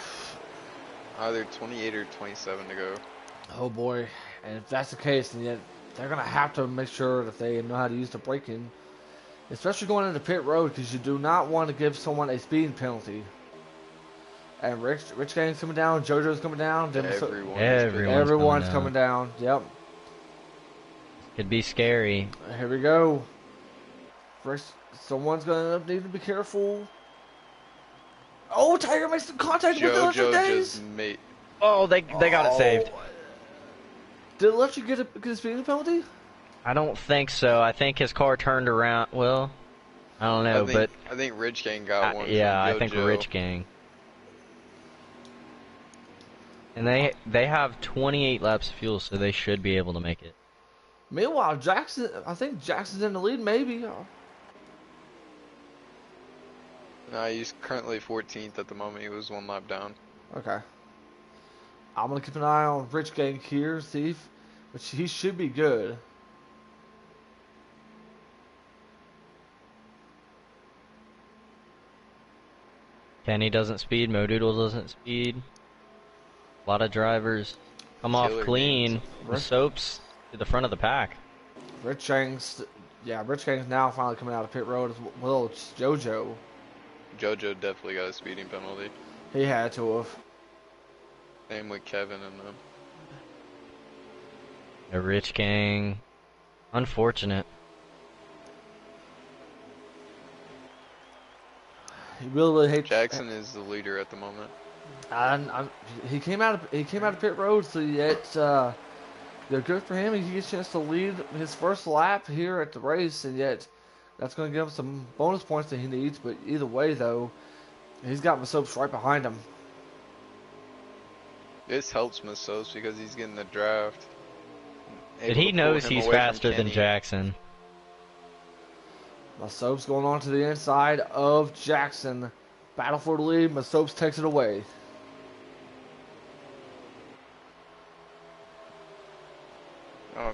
either 28 or 27 to go. Oh boy, and if that's the case, then yet they're gonna have to make sure that they know how to use the braking, especially going into pit road, because you do not want to give someone a speeding penalty. And Rich Gang's coming down, JoJo's coming down, Everyone is pitting. Everyone's coming everyone's down. coming down. Yep. Could be scary. Here we go. Someone's gonna need to be careful. Oh, Tiger makes the contact with the electric JoJo just days. made. Oh, they got it saved. Did electric get a speeding penalty? I don't think so. I think his car turned around. Well, I don't know, I think Rich Gang got one. yeah, from I think JoJo. Rich Gang. And they have 28 laps of fuel, so they should be able to make it. Meanwhile, I think Jackson's in the lead, maybe. No, he's currently 14th at the moment. He was one lap down. Okay. I'm gonna keep an eye on Rich Gang here, see if, which he should be good. Kenny doesn't speed. Modoodle doesn't speed. A lot of drivers come off Killer clean. games. The Soaps to the front of the pack. Rich Gang's now finally coming out of pit road as well. It's JoJo. JoJo definitely got a speeding penalty. He had to have. Same with Kevin and them. The Rich Gang. Unfortunate. He really hates Jackson is the leader at the moment. He came out of pit road, so yet good for him. He gets a chance to lead his first lap here at the race, and yet that's going to give him some bonus points that he needs. But either way, though, he's got Masopes right behind him. This helps Masos because he's getting the draft. But Able he to pull knows him he's away from faster than Kenny. Jackson. Masopes going on to the inside of Jackson. Battle for the lead. Masopes takes it away. Oh,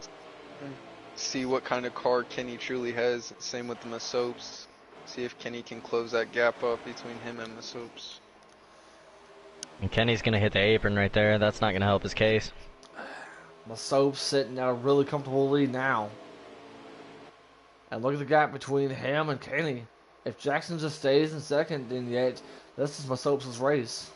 see what kind of car Kenny truly has. Same with the Masopes. See if Kenny can close that gap up between him and Masopes. And Kenny's going to hit the apron right there. That's not going to help his case. Masopes sitting at a really comfortable lead now. And look at the gap between him and Kenny. If Jackson just stays in second, then yet this is Masopes' race.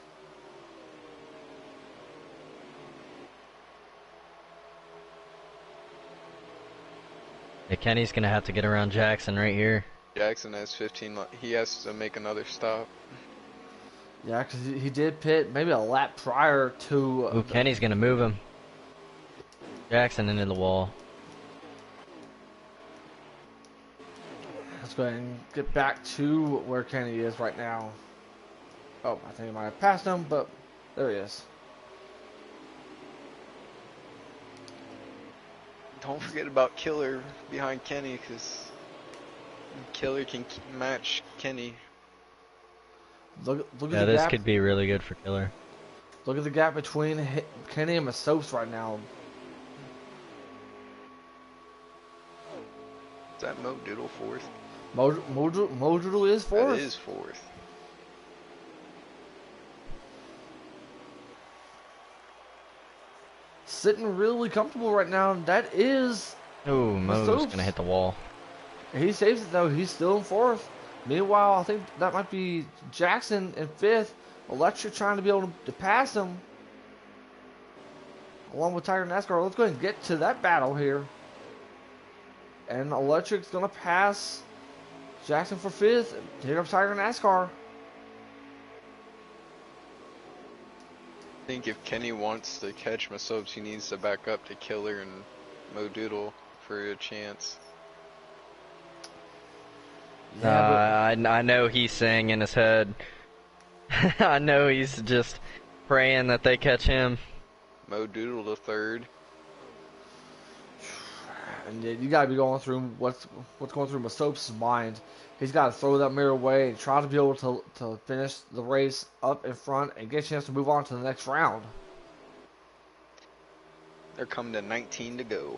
Yeah, Kenny's going to have to get around Jackson right here. Jackson has 15. He has to make another stop. Yeah, because he did pit maybe a lap prior to... Ooh, Kenny's going to move him. Jackson into the wall. Let's go ahead and get back to where Kenny is right now. Oh, I think I might have passed him, but there he is. Don't forget about Killer behind Kenny, because Killer can match Kenny. Look at Yeah, the this gap. could be really good for Killer. Look at the gap between Kenny and Masopes right now. Is that Mo Doodle fourth? Mojdul is fourth. That is fourth. Sitting really comfortable right now. That is... Ooh, Mo's Masopes. going to hit the wall. He saves it though. He's still in fourth. Meanwhile, I think that might be Jackson in fifth. Electric trying to be able to pass him. Along with Tiger NASCAR. Let's go ahead and get to that battle here. And Electric's going to pass Jackson for fifth. Here comes Tiger NASCAR. I think if Kenny wants to catch Masopes, he needs to back up to Killer and Mo Doodle for a chance. Yeah, I know he's saying in his head. I know he's just praying that they catch him. Mo Doodle to third. and you got to be going through what's going through Masopes' mind. He's got to throw that mirror away and try to be able to finish the race up in front and get a chance to move on to the next round. They're coming to 19 to go.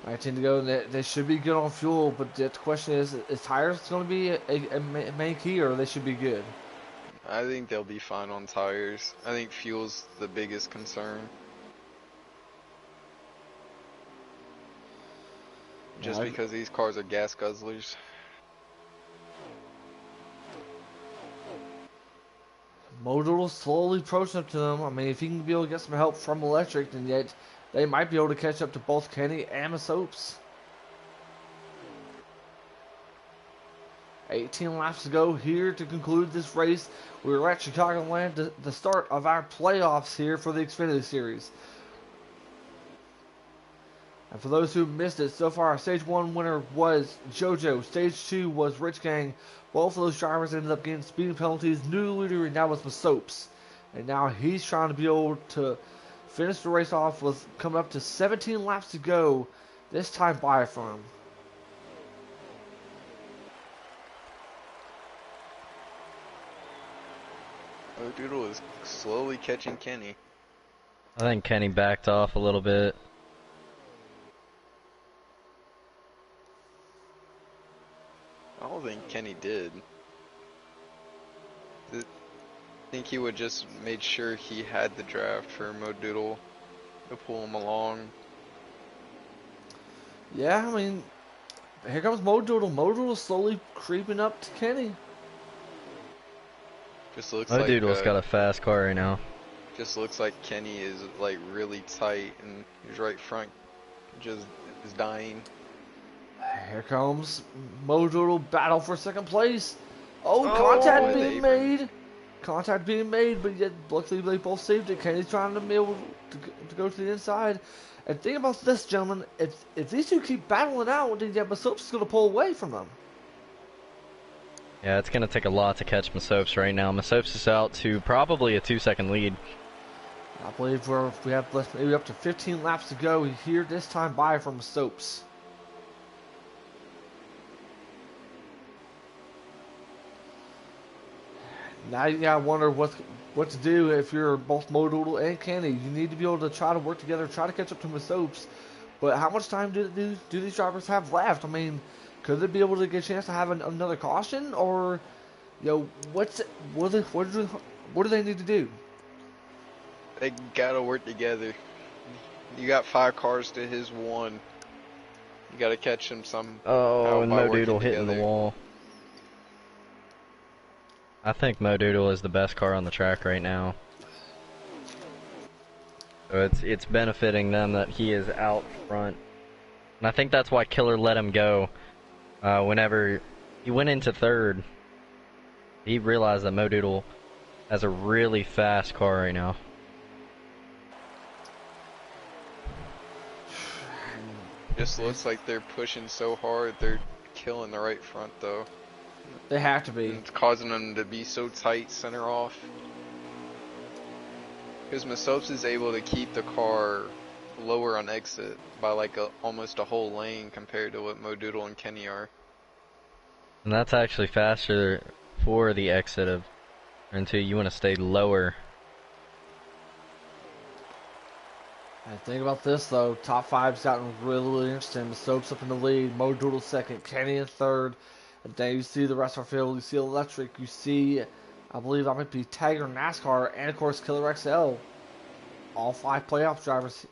19 to go. They should be good on fuel, but the question is tires going to be a main key, or they should be good? I think they'll be fine on tires. I think fuel's the biggest concern. just Yeah, because these cars are gas guzzlers. Modal slowly approaching up to them. I mean, if he can be able to get some help from Electric, then yet they might be able to catch up to both Kenny and Masopes. 18 laps to go here to conclude this race. We're at Chicagoland, the start of our playoffs here for the Xfinity Series. And for those who missed it, so far our Stage 1 winner was JoJo. Stage 2 was Rich Gang. Both of those drivers ended up getting speeding penalties. New leader now was Masopes. And now he's trying to be able to finish the race off with coming up to 17 laps to go. This time by a firm. Doodle is slowly catching Kenny. I think Kenny backed off a little bit. I don't think Kenny did. I think he would just made sure he had the draft for Doodle to pull him along. Yeah, I mean, here comes Modoodle. Modoodle slowly creeping up to Kenny. Just looks Oh, like Doodle's got a fast car right now. just looks like Kenny is like really tight, and his right front just is dying. Here comes Modoodle, battle for second place. Oh, Oh, contact with the being apron. made. Contact being made, but yet luckily they both saved it. Kenny's trying to be able to go to the inside. And think about this, gentlemen. If these two keep battling out, then yeah, Masopes is going to pull away from them. Yeah, it's going to take a lot to catch Masopes right now. Masopes is out to probably a 2-second lead. I believe we have maybe up to 15 laps to go here this time by from Masopes. Now you gotta wonder what to do if you're both Modoodle and Kenny. You need to be able to try to work together, try to catch up to Masopes. But how much time do these drivers have left? I mean, could they be able to get a chance to have another caution, or what do they need to do? They gotta work together. You got 5 cars to his 1. You gotta catch him some. Oh, and by Modoodle working hitting the together. wall. I think Modoodle is the best car on the track right now. So it's benefiting them that he is out front. And I think that's why Killer let him go. Whenever he went into third, he realized that Modoodle has a really fast car right now. Just looks like they're pushing so hard. They're killing the right front though. They have to be. And it's causing them to be so tight center off. Because Masopes is able to keep the car lower on exit by like almost a whole lane compared to what Modoodle and Kenny are. And that's actually faster for the exit of turn 2. You want to stay lower. And think about this though, top 5's gotten really interesting. Masopes up in the lead, Modoodle second, Kenny in third. And then you see the rest of our field. You see Electric. You see, I believe that might be Tiger NASCAR, and of course Killer XL. All 5 playoff drivers.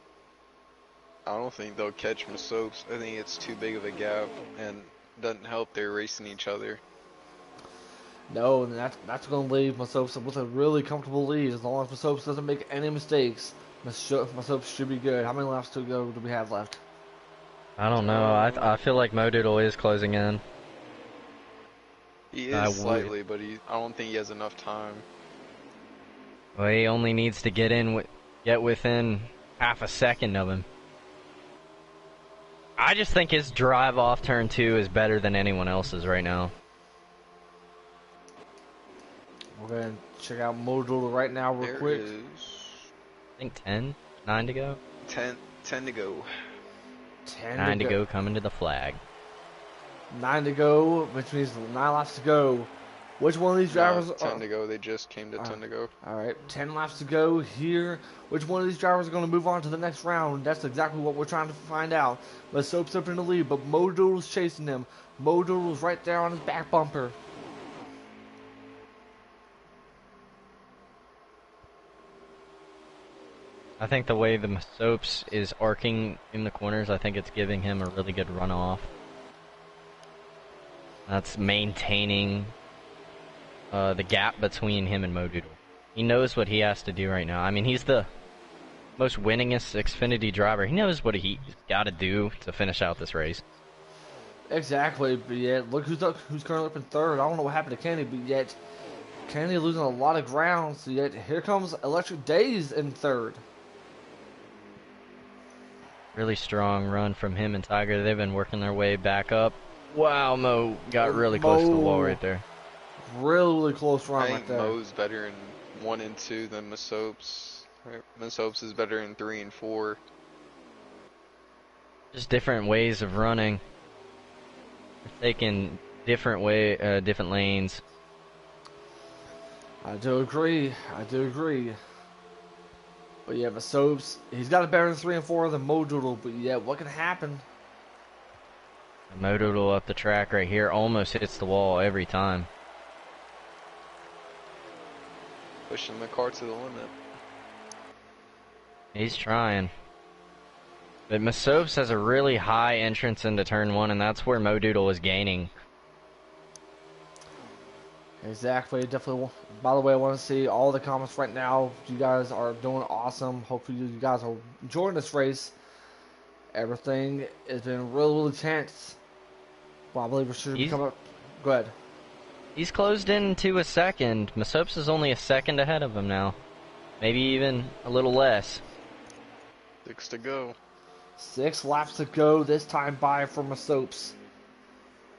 I don't think they'll catch Masopes. I think it's too big of a gap and doesn't help they're racing each other. No, and that's going to leave Masopes with a really comfortable lead. As long as Masopes doesn't make any mistakes, Masopes should be good. How many laps to go do we have left? I don't know. I feel like Modoodle is closing in. He is slightly, but I don't think he has enough time. Well, he only needs to get within half a second of him. I just think his drive off turn 2 is better than anyone else's right now. We're going to check out Modoodle right now real quick. There is I think 9 to go. 10 to go. 9 to go coming to the flag. 9 to go, which means 9 laps to go. Which one of these drivers? No, 10 to go. They just came to 10 to go. All right, 10 laps to go here. Which one of these drivers are going to move on to the next round? That's exactly what we're trying to find out. But Soap's up in the lead, but Modoodle's chasing him. Modoodle's right there on his back bumper. I think the way the Soaps is arcing in the corners, I think it's giving him a really good runoff. That's maintaining the gap between him and Modoodle. He knows what he has to do right now. I mean, he's the most winningest Xfinity driver. He knows what he's got to do to finish out this race. Exactly, but yet look who's currently up in third. I don't know what happened to Kenny, but yet Kenny losing a lot of ground. So yet here comes Electric Days in third. Really strong run from him and Tiger. They've been working their way back up. Wow, Mo got really close to the wall right there. Really close run I right think there. Mo's better in 1 and 2 than Masopes. Masopes is better in 3 and 4. Just different ways of running. They're taking different lanes. I do agree. But yeah, but Soaps, he's got it better in 3 and 4 than Modoodle, but yeah, what can happen? Modoodle up the track right here almost hits the wall every time. Pushing the car to the limit. He's trying. But Masopes has a really high entrance into turn 1, and that's where Modoodle is gaining. Exactly, definitely. By the way, I want to see all the comments right now. You guys are doing awesome. Hopefully you guys are enjoying this race. Everything has been really tense. Well, I believe we should come up. Go ahead. He's closed into a second. Masopes is only a second ahead of him now. Maybe even a little less. 6 to go. 6 laps to go this time by for Masopes.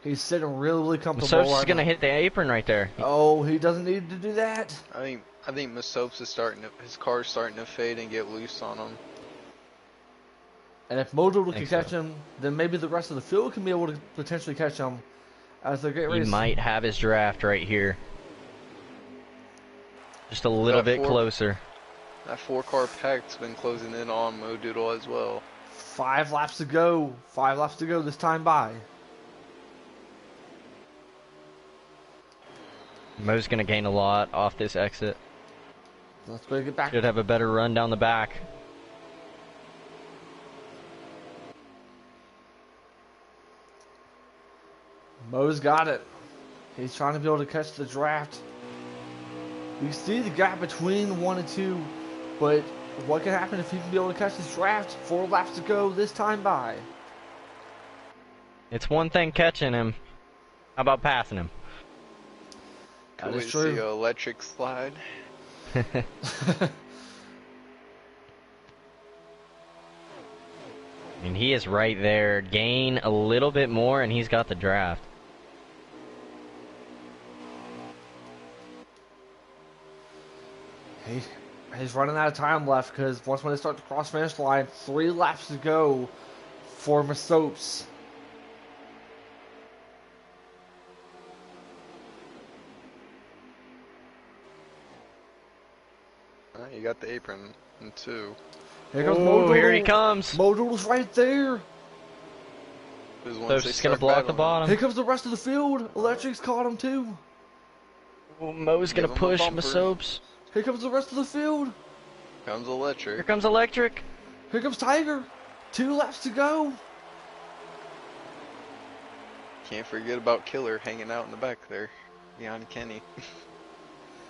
He's sitting really comfortable. Masopes is going to hit the apron right there. Oh, he doesn't need to do that. I think Masopes is his car's starting to fade and get loose on him. And if Modoodle can catch him, then maybe the rest of the field can be able to potentially catch him as they're getting ready. He might have his draft right here. Just a little bit closer. That 4-car pack's been closing in on Modoodle as well. 5 laps to go. 5 laps to go this time by. Mo's going to gain a lot off this exit. Let's go get back. Should have a better run down the back. Mo's got it. He's trying to be able to catch the draft. You see the gap between 1 and 2, but what can happen if he can be able to catch this draft? 4 laps to go this time by. It's one thing catching him. How about passing him? Could we see an electric slide? I mean, he is right there. Gain a little bit more, and he's got the draft. He's running out of time left because once when they start the cross finish line, 3 laps to go for Masopes. You got the apron in 2. Here comes Modoodle. Here he comes. Modoodle's right there. So just gonna block the bottom. Here comes the rest of the field. Electric's caught him too. Oh, Mo's gonna push Masopes. Here comes the rest of the field. Comes Electric. Here comes Electric. Here comes Tiger. 2 laps to go. Can't forget about Killer hanging out in the back there, behind Kenny.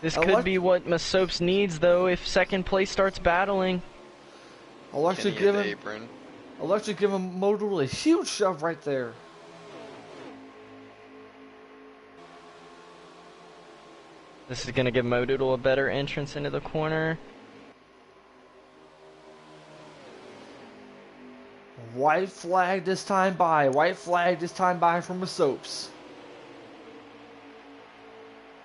This could be what Masopes needs, though, if second place starts battling. Electric giving Modoodle a huge shove right there. This is going to give Modoodle a better entrance into the corner. White flag this time by. White flag this time by from Masopes.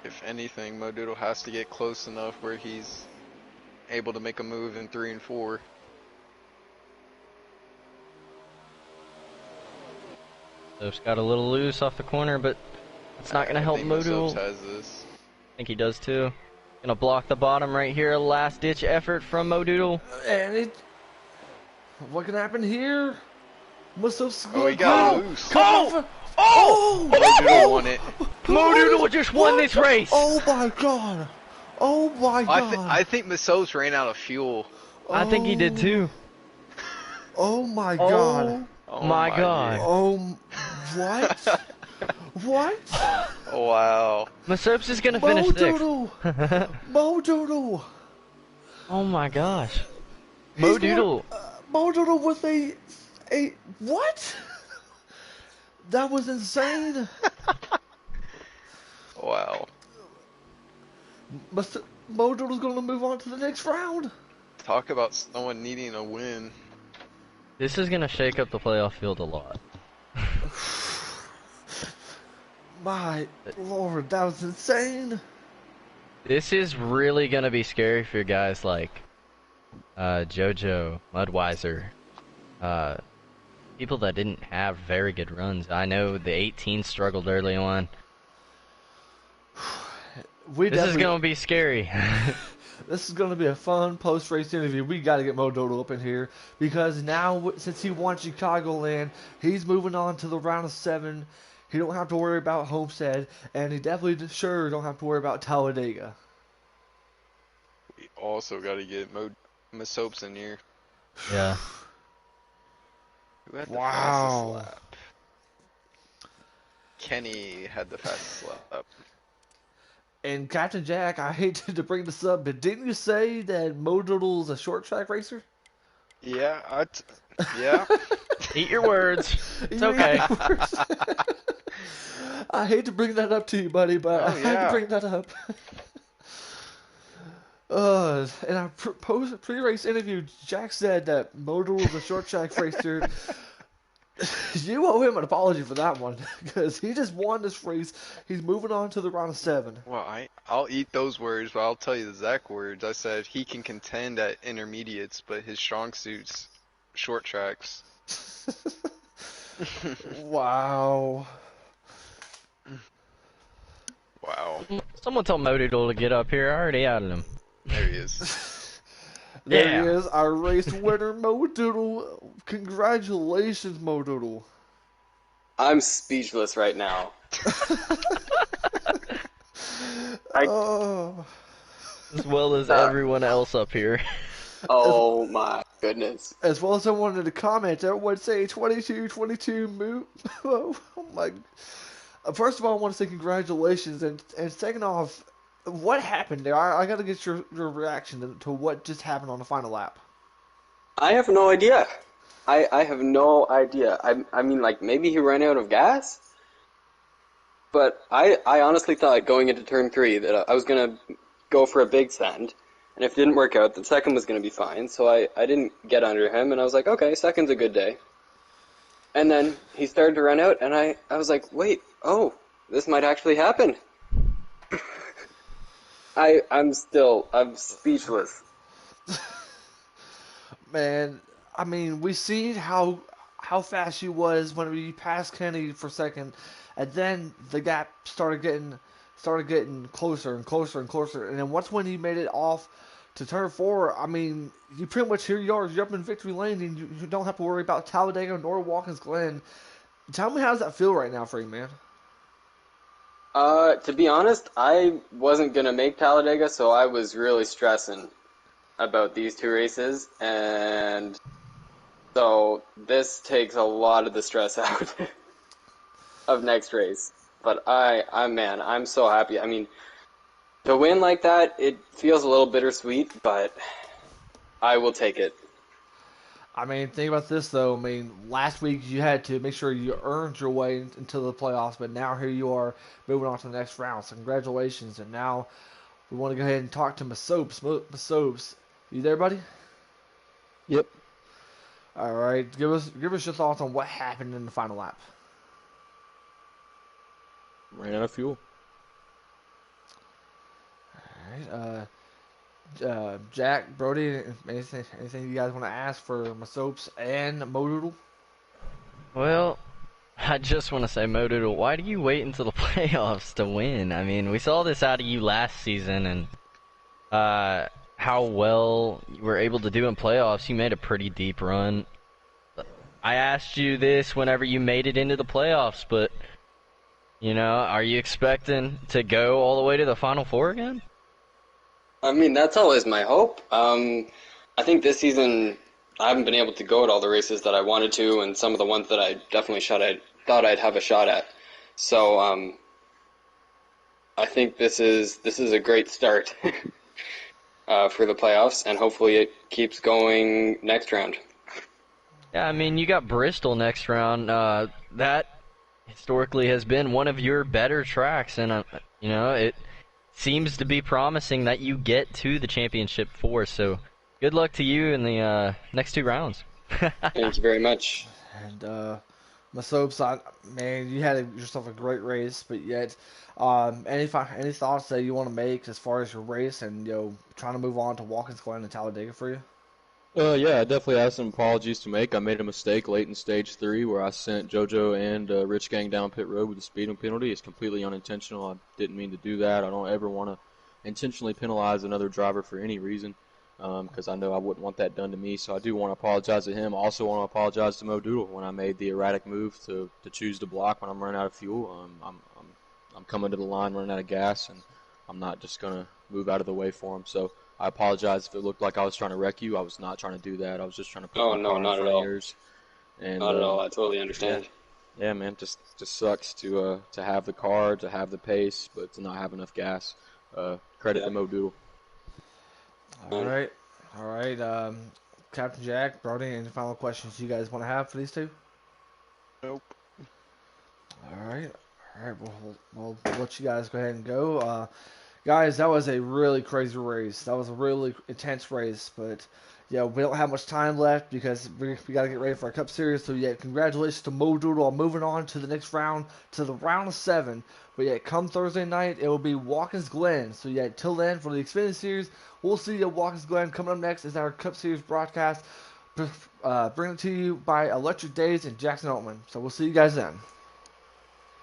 If anything, Modoodle has to get close enough where he's able to make a move in 3 and 4. Masopes got a little loose off the corner, but it's not going to help Modoodle. Has this. I think he does too. Gonna block the bottom right here. Last ditch effort from Modoodle. And what can happen here? Masopes. Oh, he got loose. Oh! Modoodle won it. Modoodle just won this race. Oh my god. Oh my god. I think Masopes ran out of fuel. I think he did Oh, too. oh my God. Oh Oh my my God. dear. Oh, what? What? Wow. Masops is gonna finish Mo sixth. Doodle! Mo Doodle! Oh my gosh. Mo He's going. Doodle. Mo Doodle with a what? That was insane. Wow. Must Mo Doodle's going to move on to the next round. Talk about someone needing a win. This is gonna shake up the playoff field a lot. My lord, that was insane. This is really gonna be scary for guys like JoJo, Mudweiser, uh, people that didn't have very good runs. I know the 18 struggled early on. We This is definitely. gonna be scary. This is going to be a fun post-race interview. We got to get Mo Doodle up in here because now, since he won Chicagoland, he's moving on to the round of 7. He don't have to worry about Homestead, and he definitely sure don't have to worry about Talladega. We also got to get Masopes in here. Yeah. Who had the fastest Wow. lap? Kenny had the fastest lap. And Captain Jack, I hate to bring this up, but didn't you say that Mo Doodle's a short track racer? Yeah, yeah. Eat your words. It's You okay. ain't worse. I hate to bring that up to you, buddy, but I Oh had to yeah. bring that up. In our pre-race interview, Jack said that Mo Doodle's a short track racer. You owe him an apology for that one because he just won this race. He's moving on to the round of 7. Well, I'll eat those words, but I'll tell you the exact words. I said he can contend at intermediates, but his strong suit's short tracks. Wow. Wow. Someone tell Modoodle to get up here. I already added him. There he is. There Yeah. he is, our race winner, Mo Doodle. Congratulations, Mo Doodle. I'm speechless right now. I Oh, As well as uh, everyone else up here. oh my goodness. as well as someone in the comments, everyone say 22, 22, move. Oh my. First of all, I want to say congratulations, and second off, what happened there? I got to get your reaction to what just happened on the final lap. I have no idea. I have no idea. I mean, like, maybe he ran out of gas? But I honestly thought going into turn 3 that I was going to go for a big send. And if it didn't work out, the second was going to be fine. So I didn't get under him, and I was like, okay, second's a good day. And then he started to run out, and I was like, wait, oh, this might actually happen. I'm speechless. Man, I mean, we seen how fast she was when we passed Kenny for second, and then the gap started getting closer and closer and closer, and then once when he made it off to turn 4, I mean, you pretty much here you are, you're up in victory lane, and you don't have to worry about Talladega nor Watkins Glen. Tell me, how does that feel right now for you, man? To be honest, I wasn't gonna make Talladega, so I was really stressing about these 2 races, and so this takes a lot of the stress out of next race. But man, I'm so happy. I mean, to win like that, it feels a little bittersweet, but I will take it. I mean, think about this though. I mean, last week you had to make sure you earned your way into the playoffs, but now here you are moving on to the next round. So congratulations! And now we want to go ahead and talk to Masopes. Masopes, you there, buddy? Yep. All right, give us your thoughts on what happened in the final lap. Ran out of fuel. All right, Jack, Brody, anything you guys want to ask for Masopes and Modoodle? Well, I just want to say, Modoodle, why do you wait until the playoffs to win? I mean, we saw this out of you last season, and how well you were able to do in playoffs. You made a pretty deep run. I asked you this whenever you made it into the playoffs, but, you know, are you expecting to go all the way to the Final Four again? I mean, that's always my hope. I think this season I haven't been able to go at all the races that I wanted to, and some of the ones that I definitely thought I'd have a shot at. So I think this is a great start for the playoffs, and hopefully it keeps going next round. Yeah, I mean, you got Bristol next round. That historically has been one of your better tracks, and it seems to be promising that you get to the championship four. So, good luck to you in the next two rounds. Thank you very much. And Masobes, man, you had yourself a great race, but yet, any thoughts that you want to make as far as your race and trying to move on to Watkins Glen and Talladega for you? Yeah, I definitely have some apologies to make. I made a mistake late in stage 3 where I sent JoJo and Rich Gang down pit road with a speeding penalty. It's completely unintentional. I didn't mean to do that. I don't ever want to intentionally penalize another driver for any reason because I know I wouldn't want that done to me. So I do want to apologize to him. I also want to apologize to Mo Doodle when I made the erratic move to choose to block when I'm running out of fuel. I'm coming to the line running out of gas, and I'm not just going to move out of the way for him. So I apologize if it looked like I was trying to wreck you. I was not trying to do that. I was just trying to put Oh my no, car in not at front of all. yours. And Not at all. I totally yeah, understand. yeah, man, just sucks to have the car, to have the pace, but to not have enough gas. Credit Yeah. to Mo Doodle. All right, all right. Captain Jack, Brody, any final questions you guys want to have for these two? Nope. All right, all right. We'll let you guys go ahead and go. Guys, that was a really crazy race. That was a really intense race, but yeah, we don't have much time left because we got to get ready for our Cup Series. So yeah, congratulations to Mo Doodle on moving on to the next round, to the round of 7. But yeah, come Thursday night, it will be Watkins Glen. So yeah, till then, for the Xfinity Series, we'll see you at Watkins Glen. Coming up next is our Cup Series broadcast. Bring it to you by Electric Days and Jackson Altman. So we'll see you guys then.